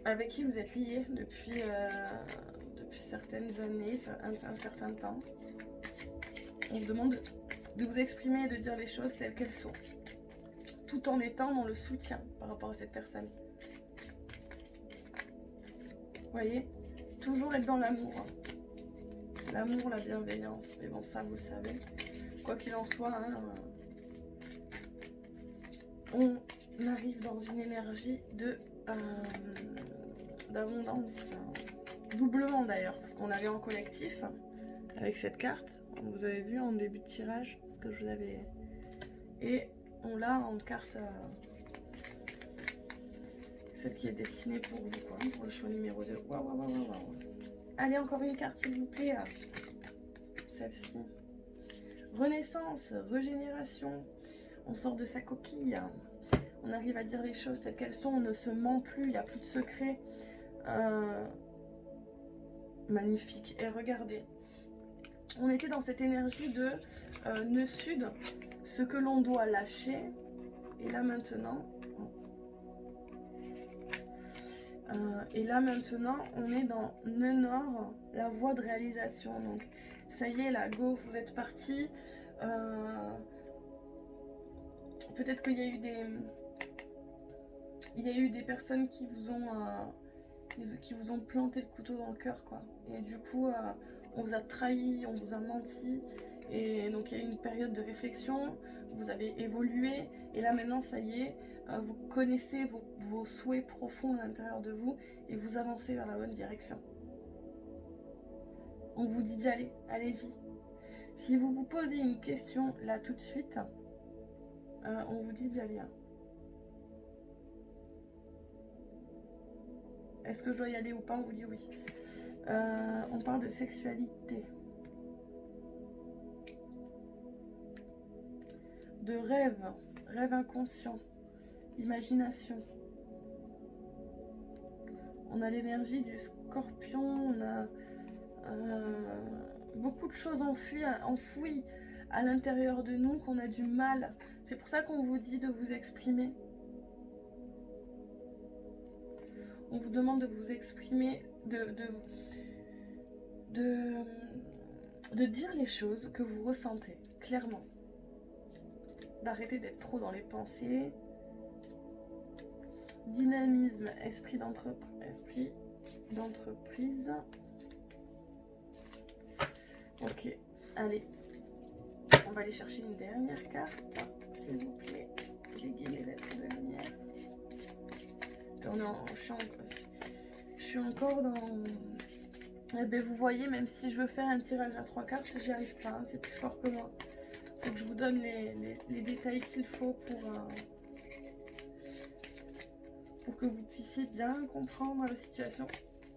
Speaker 1: Avec qui vous êtes lié depuis certaines années, un certain temps. On vous demande de vous exprimer et de dire les choses telles qu'elles sont, tout en étant dans le soutien par rapport à cette personne. Vous voyez, toujours être dans l'amour. L'amour, la bienveillance. Mais bon, ça, vous le savez. Quoi qu'il en soit, hein, on arrive dans une énergie d'abondance. Doublement d'ailleurs, parce qu'on l'avait en collectif avec cette carte. Vous avez vu en début de tirage ce que je vous avais. Et on l'a en carte. Celle qui est destinée pour vous, quoi, pour le choix numéro 2. Waouh. Allez, encore une carte, s'il vous plaît. Celle-ci. Renaissance, régénération. On sort de sa coquille. On arrive à dire les choses telles qu'elles sont. On ne se ment plus. Il n'y a plus de secret. Magnifique. Et regardez. On était dans cette énergie de nœud sud. Ce que l'on doit lâcher. Et là, maintenant... on est dans nœud nord, la voie de réalisation. Donc, ça y est, là, go, vous êtes parti. Peut-être qu'il y a eu des personnes qui vous ont planté le couteau dans le cœur, quoi. Et du coup, on vous a trahi, on vous a menti. Et donc, il y a eu une période de réflexion. Vous avez évolué. Et là, maintenant, ça y est. Vous connaissez vos souhaits profonds à l'intérieur de vous et vous avancez vers la bonne direction. On vous dit d'y aller, allez-y. Si vous vous posez une question là tout de suite, on vous dit d'y aller. Est-ce que je dois y aller ou pas? On vous dit oui. On parle de sexualité. De rêve inconscient. Imagination. On a l'énergie du scorpion, on a beaucoup de choses enfouies à l'intérieur de nous qu'on a du mal. C'est pour ça qu'on vous dit de vous exprimer. On vous demande de vous exprimer, de dire les choses que vous ressentez clairement. D'arrêter d'être trop dans les pensées. Dynamisme, esprit d'entreprise. Ok, allez. On va aller chercher une dernière carte, s'il vous plaît. Les guides, les lettres de lumière. Je suis encore dans... Eh bien, vous voyez, même si je veux faire un tirage à 3 cartes, j'y arrive pas. Hein, c'est plus fort que moi. Donc je vous donne les détails qu'il faut pour que vous puissiez bien comprendre la situation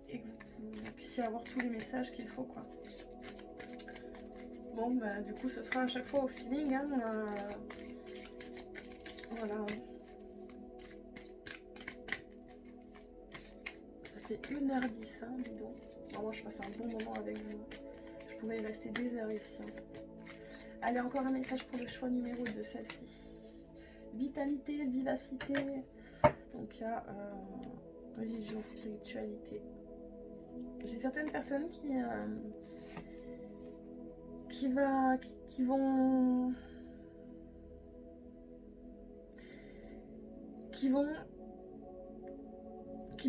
Speaker 1: et que vous puissiez avoir tous les messages qu'il faut, quoi. Bon, bah du coup ce sera à chaque fois au feeling, hein, voilà. Ça fait 1h10, hein, dis donc. Bon, moi je passe un bon moment avec vous. Je pourrais y rester des heures ici, hein. Allez, encore un message pour le choix numéro 2, celle-ci. Vitalité, vivacité. Donc il y a religion, spiritualité. J'ai certaines personnes qui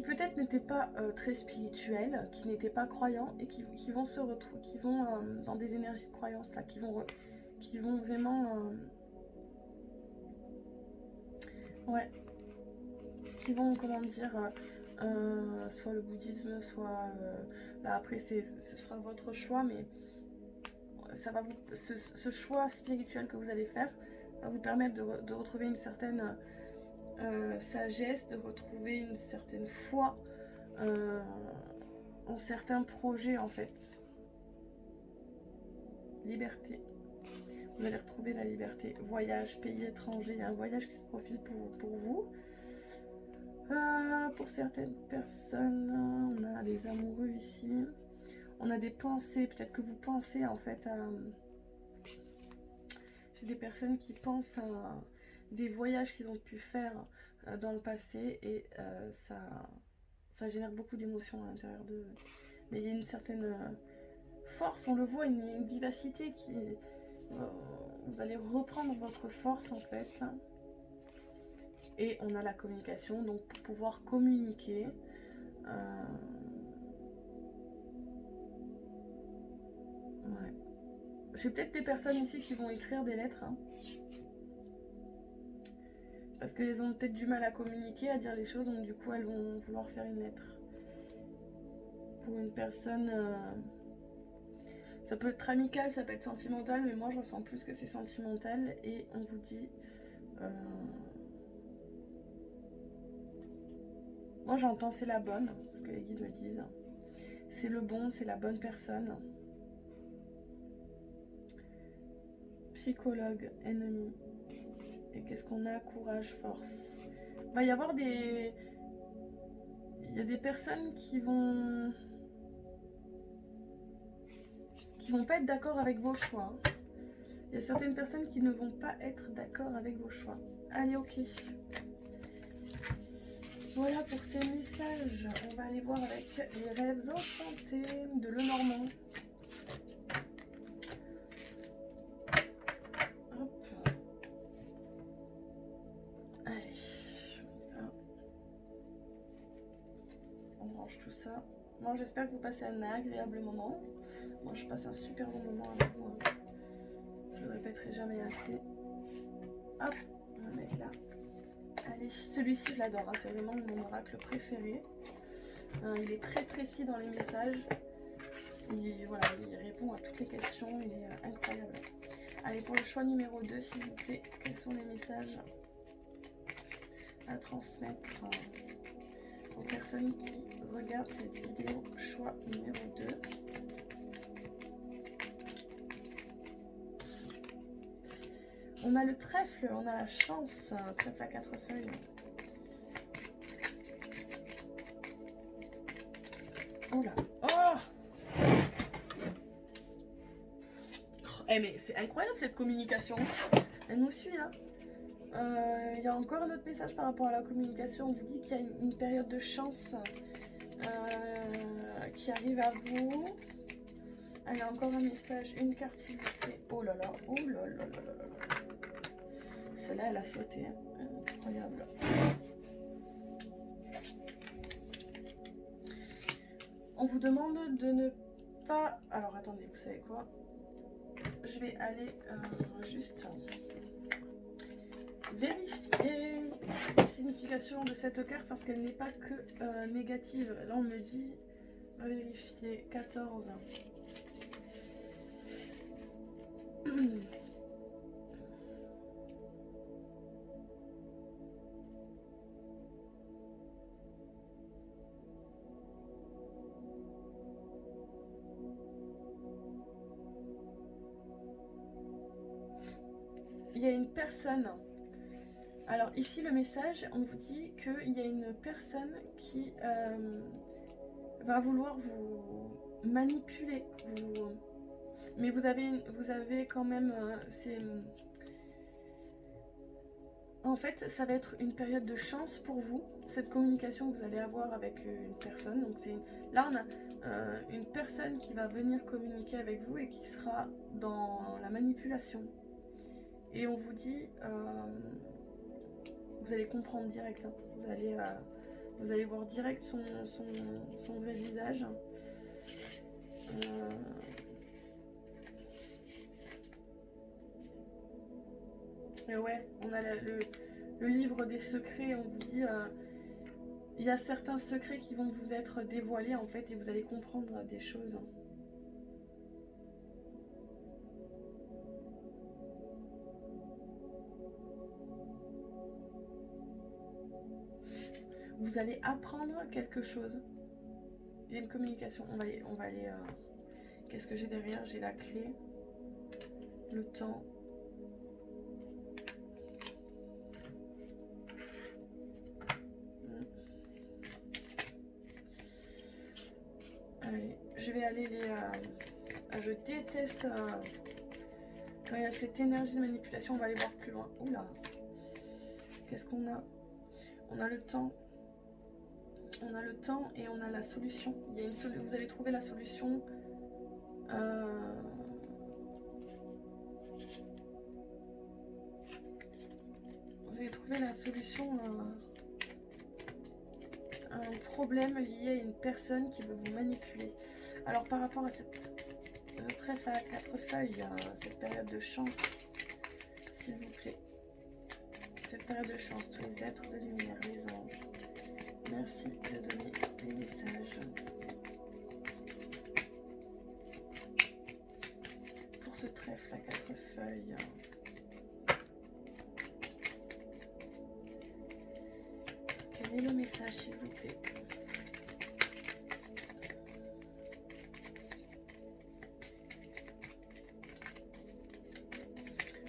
Speaker 1: peut-être n'étaient pas très spirituels, qui n'étaient pas croyants et qui vont se retrouver, qui vont dans des énergies de croyance là, qui vont vraiment ouais, qui vont, comment dire, soit le bouddhisme, soit là après ce sera votre choix, mais ça va ce choix spirituel que vous allez faire va vous permettre de retrouver une certaine sagesse, de retrouver une certaine foi en certains projets, en fait. Liberté. Vous allez retrouver la liberté. Voyage, pays étranger. Il y a un voyage qui se profile pour vous. Pour certaines personnes, on a les amoureux ici. On a des pensées. Peut-être que vous pensez en fait à... J'ai des personnes qui pensent à des voyages qu'ils ont pu faire dans le passé et ça génère beaucoup d'émotions à l'intérieur d'eux. Mais il y a une certaine force, on le voit, une vivacité qui... vous allez reprendre votre force en fait. Et on a la communication, donc pour pouvoir communiquer. Ouais. J'ai peut-être des personnes ici qui vont écrire des lettres. Hein. Parce qu'elles ont peut-être du mal à communiquer, à dire les choses, donc du coup elles vont vouloir faire une lettre. Pour une personne... ça peut être amical, ça peut être sentimental, mais moi je ressens plus que c'est sentimental. Et on vous dit... moi j'entends c'est la bonne, ce que les guides me disent. C'est le bon, c'est la bonne personne. Psychologue, ennemi. Et qu'est-ce qu'on a? Courage, force. Il va y avoir des... Il y a des personnes qui vont pas être d'accord avec vos choix. Il y a certaines personnes qui ne vont pas être d'accord avec vos choix. Allez, ok. Voilà pour ces messages. On va aller voir avec les rêves enchantés de Lenormand. Hop. Allez. On range tout ça. Moi, j'espère que vous passez un agréable moment. Moi, je passe un super bon moment avec vous. Je le répéterai jamais assez. Hop, on va mettre là. Allez, celui-ci, je l'adore. Hein. C'est vraiment mon oracle préféré. Il est très précis dans les messages. Voilà, il répond à toutes les questions. Il est incroyable. Allez, pour le choix numéro 2, s'il vous plaît, quels sont les messages à transmettre aux personnes qui regardent cette vidéo? Choix numéro 2. On a le trèfle, on a la chance, trèfle à 4 feuilles. Oh là, oh, eh mais c'est incroyable cette communication, elle nous suit là. Il y a encore un autre message par rapport à la communication. On vous dit qu'il y a une période de chance qui arrive à vous. Allez, encore un message, une carte s'il vous plaît. Oh là là, oh là là là là là. Celle-là, elle a sauté. Hein. Incroyable. On vous demande de ne pas... Alors, attendez, vous savez quoi? Je vais aller juste vérifier la signification de cette carte parce qu'elle n'est pas que négative. Là, on me dit... On va vérifier. 14. il y a une personne. Alors ici le message, on vous dit qu'il y a une personne qui va vouloir vous manipuler. Mais vous avez quand même... En fait, ça va être une période de chance pour vous, cette communication que vous allez avoir avec une personne. Donc là, on a une personne qui va venir communiquer avec vous et qui sera dans la manipulation. Et on vous dit, vous allez comprendre direct, hein. Vous allez voir direct son vrai visage. Et ouais, on a le livre des secrets, on vous dit, il y a certains secrets qui vont vous être dévoilés en fait et vous allez comprendre des choses. Vous allez apprendre quelque chose. Il y a une communication. On va aller qu'est-ce que j'ai derrière? J'ai la clé, le temps. Allez, je vais aller les... je déteste quand il y a cette énergie de manipulation. On va aller voir plus loin. Oula. Qu'est-ce qu'on a? On a le temps. On a le temps et on a la solution. Il y a vous allez trouver la solution. Vous allez trouver la solution à un problème lié à une personne qui veut vous manipuler. Alors par rapport à cette trèfle à 4 feuilles, cette période de chance, s'il vous plaît. Cette période de chance, tous les êtres de lumière, les anges. Merci de donner des messages. Pour ce trèfle à 4 feuilles. Quel est le message, s'il vous plaît?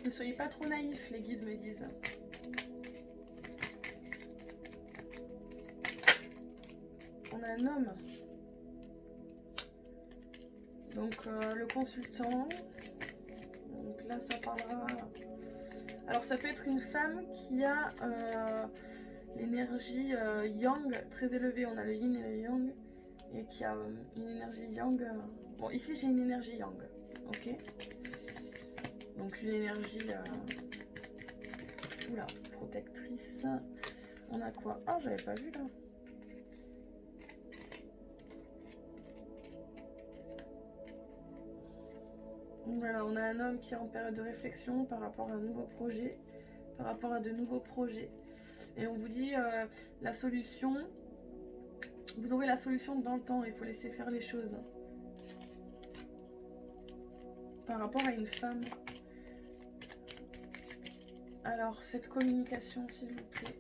Speaker 1: Ne soyez pas trop naïfs, les guides me disent. On a un homme. Donc le consultant. Donc là ça parlera. Alors ça peut être une femme qui a l'énergie yang très élevée. On a le yin et le yang. Et qui a une énergie yang. Bon ici j'ai une énergie yang. Ok. Donc une énergie oula, protectrice. On a quoi? Ah, j'avais pas vu là. Voilà, on a un homme qui est en période de réflexion par rapport à un nouveau projet, par rapport à de nouveaux projets. Et on vous dit la solution, vous aurez la solution dans le temps, il faut laisser faire les choses. Par rapport à une femme. Alors, cette communication, s'il vous plaît.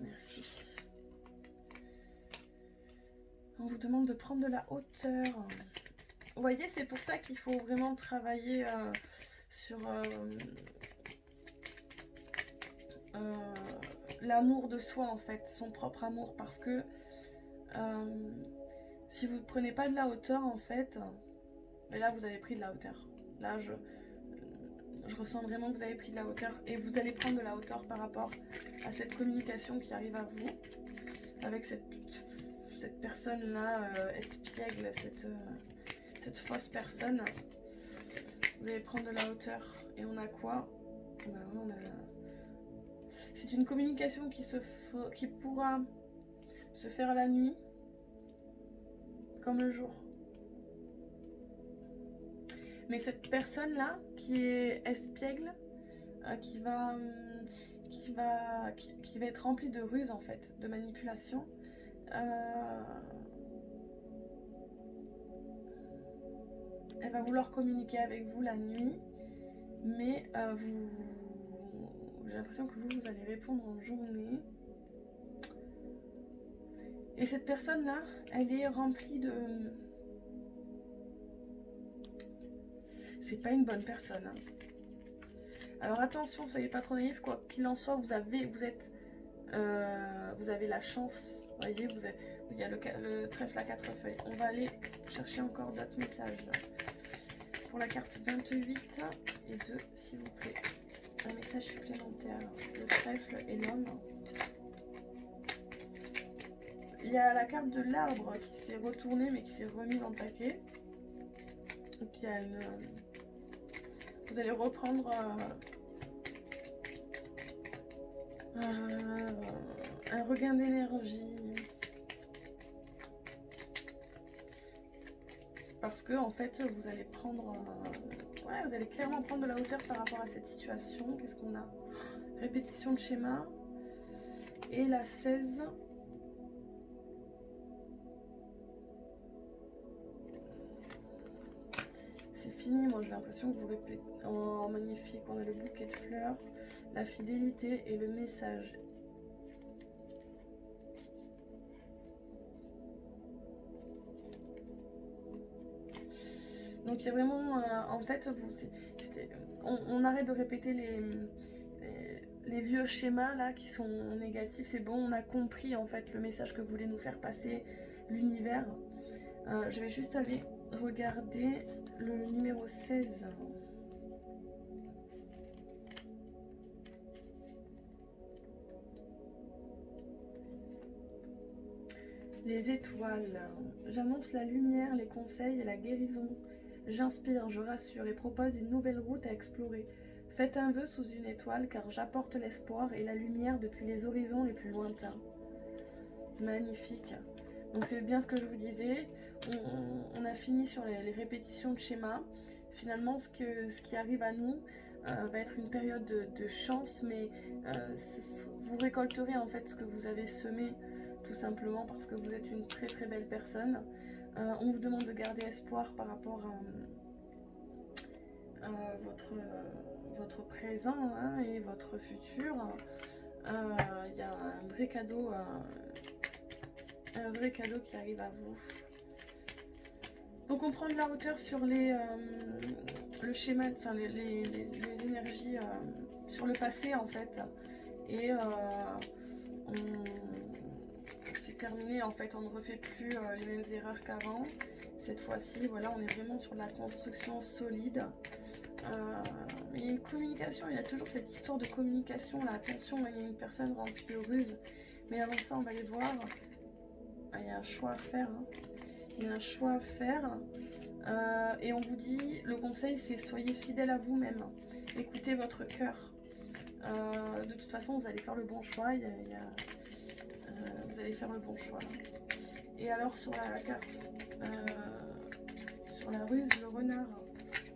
Speaker 1: Merci. On vous demande de prendre de la hauteur. Vous voyez, c'est pour ça qu'il faut vraiment travailler sur l'amour de soi, en fait, son propre amour. Parce que si vous ne prenez pas de la hauteur, en fait, mais là, vous avez pris de la hauteur. Là, je ressens vraiment que vous avez pris de la hauteur et vous allez prendre de la hauteur par rapport à cette communication qui arrive à vous avec cette personne-là espiègle, cette fausse personne. Vous allez prendre de la hauteur et on a quoi? C'est une communication qui pourra se faire la nuit comme le jour. Mais cette personne-là, qui est espiègle, qui va être remplie de ruses, en fait, de manipulation, elle va vouloir communiquer avec vous la nuit, mais j'ai l'impression que vous allez répondre en journée. Et cette personne-là, elle est remplie de... c'est pas une bonne personne. Hein. Alors attention, soyez pas trop naïfs, quoi qu'il en soit, vous avez la chance. Vous voyez, il y a le trèfle à 4 feuilles. On va aller chercher encore d'autres messages. Pour la carte 28 et 2, s'il vous plaît. Un message supplémentaire. Le trèfle et l'homme. Il y a la carte de l'arbre qui s'est retournée mais qui s'est remis dans le paquet. Donc il y a une... Vous allez reprendre un regain d'énergie. Parce que en fait vous allez prendre... ouais, vous allez clairement prendre de la hauteur par rapport à cette situation. Qu'est-ce qu'on a? Répétition de schéma. Et la 16... c'est fini, moi j'ai l'impression que vous répétez. Oh, magnifique, on a le bouquet de fleurs, la fidélité et le message. Donc il y a vraiment, en fait, on arrête de répéter les vieux schémas là qui sont négatifs. C'est bon, on a compris en fait le message que voulait nous faire passer l'univers. Je vais juste aller regarder le numéro 16. Les étoiles. J'annonce la lumière, les conseils et la guérison. J'inspire, je rassure et propose une nouvelle route à explorer. Faites un vœu sous une étoile car j'apporte l'espoir et la lumière depuis les horizons les plus lointains. Magnifique. Donc c'est bien ce que je vous disais. On a fini sur les répétitions de schéma. Finalement, ce qui arrive à nous va être une période de chance, mais vous récolterez en fait ce que vous avez semé, tout simplement parce que vous êtes une très très belle personne. On vous demande de garder espoir par rapport à votre présent hein, et votre futur. Il y a un vrai cadeau qui arrive à vous. Donc on prend de la hauteur sur le schéma, enfin les énergies sur le passé en fait. Et c'est terminé en fait, on ne refait plus les mêmes erreurs qu'avant. Cette fois-ci, voilà, on est vraiment sur de la construction solide. Il y a une communication, il y a toujours cette histoire de communication là. Attention, il y a une personne remplie de ruses. Mais avant ça, on va aller voir. Il y a un choix à faire. Hein. Il y a un choix à faire. Et on vous dit, le conseil, c'est soyez fidèle à vous-même. Écoutez votre cœur. De toute façon, vous allez faire le bon choix. Vous allez faire le bon choix. Et alors, sur la carte, sur la ruse, le renard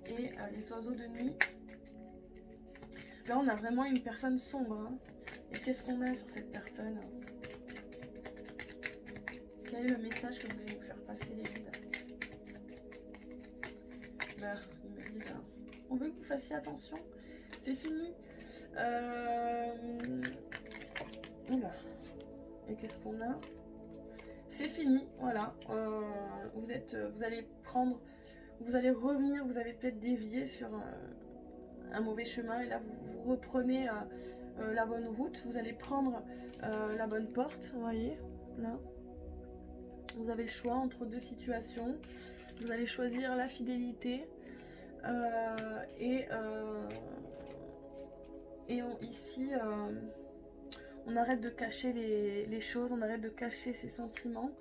Speaker 1: et les oiseaux de nuit, là, on a vraiment une personne sombre. Hein. Et qu'est-ce qu'on a sur cette personne? Quel est le message que vous voulez nous faire passer, les guides? Là, ils me disent, hein, on veut que vous fassiez attention. C'est fini. Oula. Et qu'est-ce qu'on a? C'est fini, voilà. Vous allez revenir, vous avez peut-être dévié sur un mauvais chemin et là vous reprenez la bonne route. Vous allez prendre la bonne porte, vous voyez, là. Vous avez le choix entre deux situations. Vous allez choisir la fidélité ici, on arrête de cacher les choses, on arrête de cacher ses sentiments.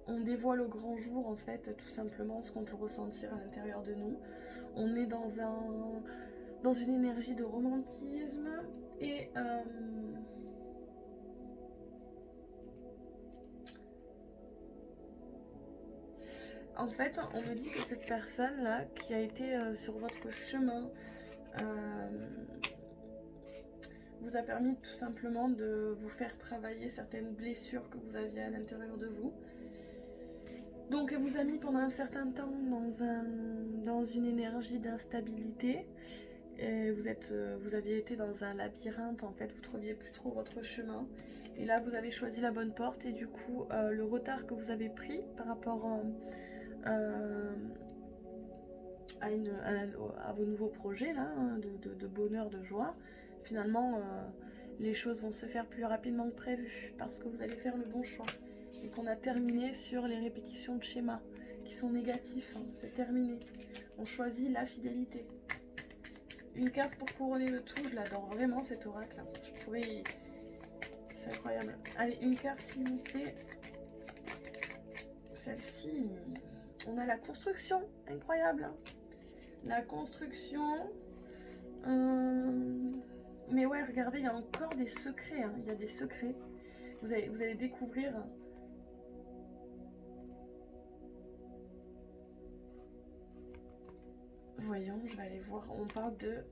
Speaker 1: On dévoile au grand jour, en fait, tout simplement ce qu'on peut ressentir à l'intérieur de nous. On est dans une énergie de romantisme et... en fait, on me dit que cette personne-là, qui a été sur votre chemin, vous a permis tout simplement de vous faire travailler certaines blessures que vous aviez à l'intérieur de vous. Donc elle vous a mis pendant un certain temps dans une énergie d'instabilité. Et vous aviez été dans un labyrinthe, en fait, vous ne trouviez plus trop votre chemin. Et là, vous avez choisi la bonne porte et du coup, le retard que vous avez pris par rapport à à vos nouveaux projets là, hein, de bonheur, de joie, finalement les choses vont se faire plus rapidement que prévu parce que vous allez faire le bon choix et qu'on a terminé sur les répétitions de schémas qui sont négatifs, hein, c'est terminé. On choisit la fidélité. Une carte pour couronner le tout, je l'adore vraiment cet oracle, hein. Je trouvais... c'est incroyable. Allez, une carte s'il vous plaît. Celle-ci, on a la construction, incroyable, hein. La construction... Mais ouais, regardez, il y a encore des secrets, hein. Il y a des secrets. Vous allez découvrir... Voyons, je vais aller voir. On parle de...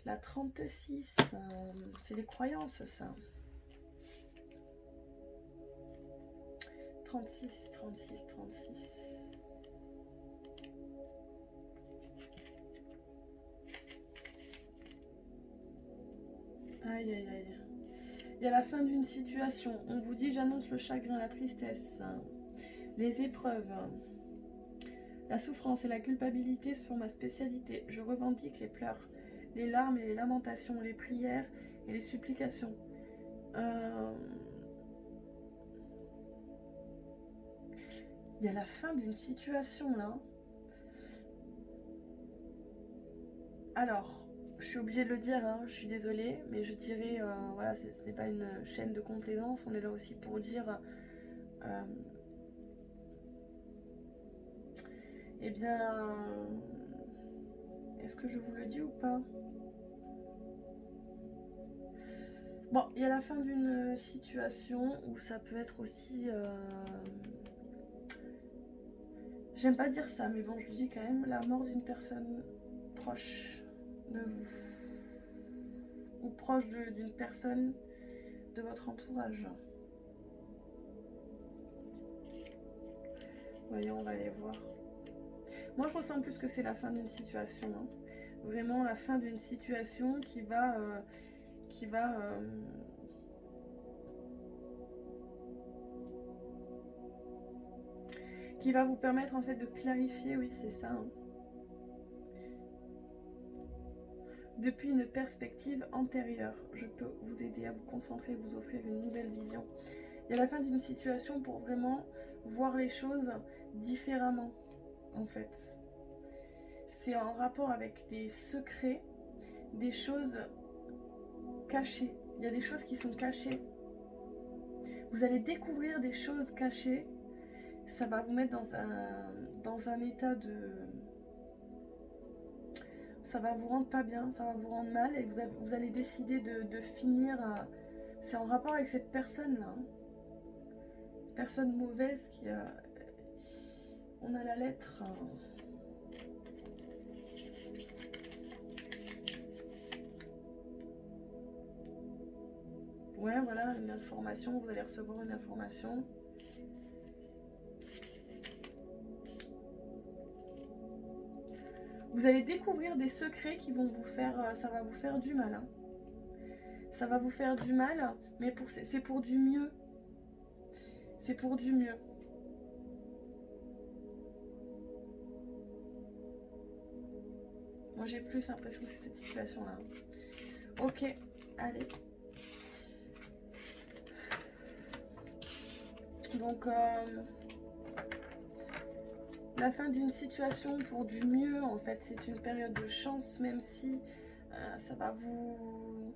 Speaker 1: la 36. C'est les croyances, ça. 36, 36, 36. Aïe, aïe, aïe. Il y a la fin d'une situation. On vous dit, j'annonce le chagrin, la tristesse, les épreuves. La souffrance et la culpabilité sont ma spécialité. Je revendique les pleurs, les larmes et les lamentations, les prières et les supplications. Il y a la fin d'une situation là. Alors, je suis obligée de le dire, hein, je suis désolée, mais je dirais, voilà, ce n'est pas une chaîne de complaisance, on est là aussi pour dire, eh bien, est-ce que je vous le dis ou pas? Bon, il y a la fin d'une situation où ça peut être aussi... J'aime pas dire ça, mais bon, je le dis quand même, la mort d'une personne proche de vous. Ou proche d'une personne de votre entourage. Voyons, on va aller voir. Moi, je ressens plus que c'est la fin d'une situation. Hein. Vraiment la fin d'une situation qui va vous permettre en fait de clarifier, oui, c'est ça. Hein. Depuis une perspective antérieure, je peux vous aider à vous concentrer, vous offrir une nouvelle vision. Il y a la fin d'une situation pour vraiment voir les choses différemment, en fait. C'est en rapport avec des secrets, des choses cachées. Il y a des choses qui sont cachées. Vous allez découvrir des choses cachées. Ça va vous mettre dans un état de... Ça va vous rendre pas bien, ça va vous rendre mal et vous allez décider de finir... C'est en rapport avec cette personne-là. Hein. Personne mauvaise qui a... On a la lettre... Ouais, voilà, une information, vous allez recevoir une information. Vous allez découvrir des secrets qui vont vous faire... ça va vous faire du mal. Hein. Ça va vous faire du mal, mais c'est pour du mieux. C'est pour du mieux. Moi, j'ai plus l'impression que c'est cette situation-là. Ok, allez. Donc, la fin d'une situation pour du mieux, en fait, c'est une période de chance, même si ça va vous...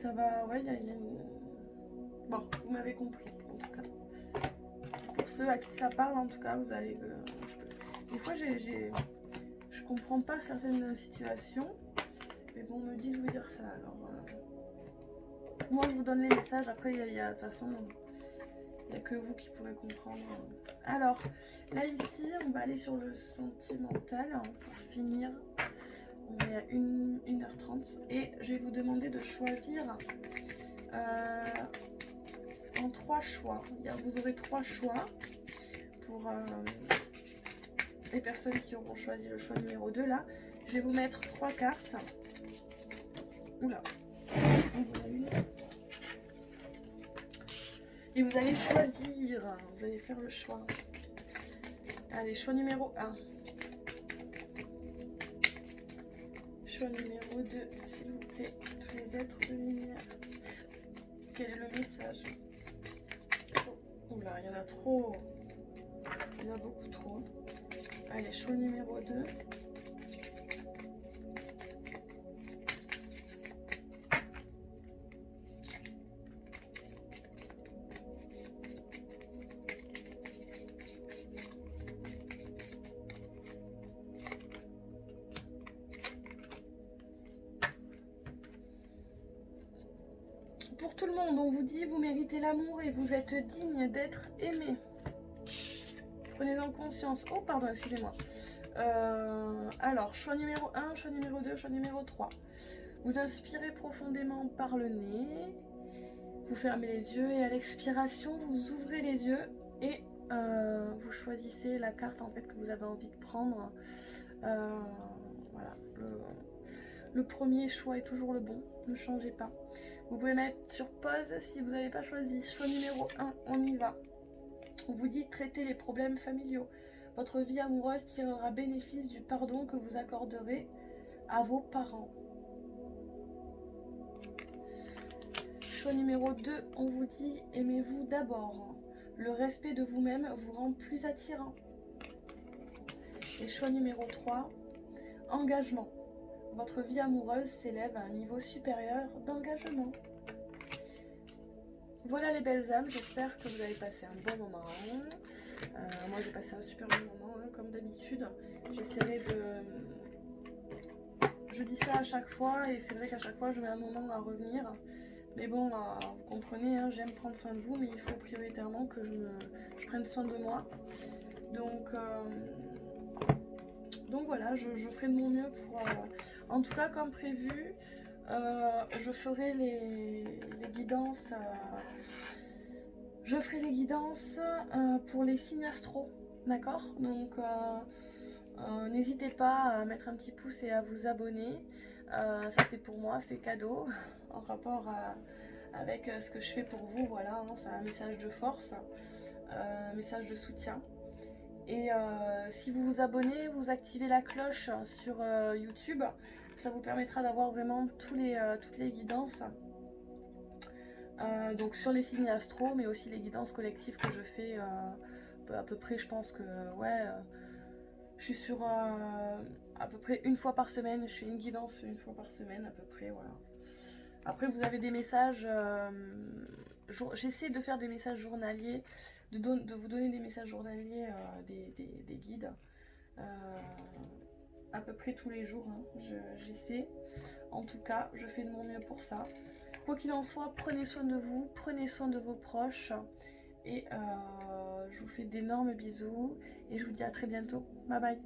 Speaker 1: Ça va... Ouais, il y a une... Bon, vous m'avez compris, en tout cas. Pour ceux à qui ça parle, en tout cas, vous allez... Des fois, je comprends pas certaines situations, mais bon, on me dit de vous dire ça, alors... Moi, je vous donne les messages, après, il y a de toute façon... Il n'y a que vous qui pourrez comprendre. Alors, là ici, on va aller sur le sentimental hein, pour finir. On est à 1h30 et je vais vous demander de choisir en 3 choix. Vous aurez 3 choix pour les personnes qui auront choisi le choix numéro 2 là. Je vais vous mettre 3 cartes. Oula, on en a une. Et vous allez choisir, vous allez faire le choix. Allez, choix numéro 1. Choix numéro 2, s'il vous plaît, tous les êtres de lumière. Quel est le message? Oh, oula, il y en a trop. Il y en a beaucoup trop. Allez, choix numéro 2. Pour tout le monde, on vous dit vous méritez l'amour et vous êtes digne d'être aimé. Prenez-en conscience. Oh, pardon, excusez-moi. Alors, choix numéro 1, choix numéro 2, choix numéro 3. Vous inspirez profondément par le nez. Vous fermez les yeux et à l'expiration, vous ouvrez les yeux et vous choisissez la carte en fait que vous avez envie de prendre. Voilà. Le premier choix est toujours le bon. Ne changez pas. Vous pouvez mettre sur pause si vous n'avez pas choisi. Choix numéro 1, on y va. On vous dit traiter les problèmes familiaux. Votre vie amoureuse tirera bénéfice du pardon que vous accorderez à vos parents. Choix numéro 2, on vous dit aimez-vous d'abord. Le respect de vous-même vous rend plus attirant. Et choix numéro 3, engagement. Votre vie amoureuse s'élève à un niveau supérieur d'engagement. Voilà les belles âmes, j'espère que vous avez passé un bon moment. Moi j'ai passé un super bon moment, comme d'habitude. J'essaierai de... Je dis ça à chaque fois et c'est vrai qu'à chaque fois je mets un moment à revenir. Mais bon, vous comprenez, j'aime prendre soin de vous, mais il faut prioritairement que je prenne soin de moi. Donc voilà, je ferai de mon mieux pour... en tout cas, comme prévu, je ferai les guidances... je ferai les guidances pour les signes astro, d'accord? Donc n'hésitez pas à mettre un petit pouce et à vous abonner. Ça c'est pour moi, c'est cadeau, en rapport avec ce que je fais pour vous, voilà, c'est un message de force, un message de soutien. Et si vous vous abonnez, vous activez la cloche sur YouTube, ça vous permettra d'avoir vraiment toutes les guidances. Donc sur les signes astro, mais aussi les guidances collectives que je fais à peu près, je pense que je suis sur à peu près une fois par semaine, je fais une guidance une fois par semaine à peu près, voilà. Après vous avez des messages, j'essaie de faire des messages journaliers, de vous donner des messages journaliers, des guides, à peu près tous les jours, j'essaie. En tout cas, je fais de mon mieux pour ça. Quoi qu'il en soit, prenez soin de vous, prenez soin de vos proches. Et je vous fais d'énormes bisous. Et je vous dis à très bientôt. Bye bye.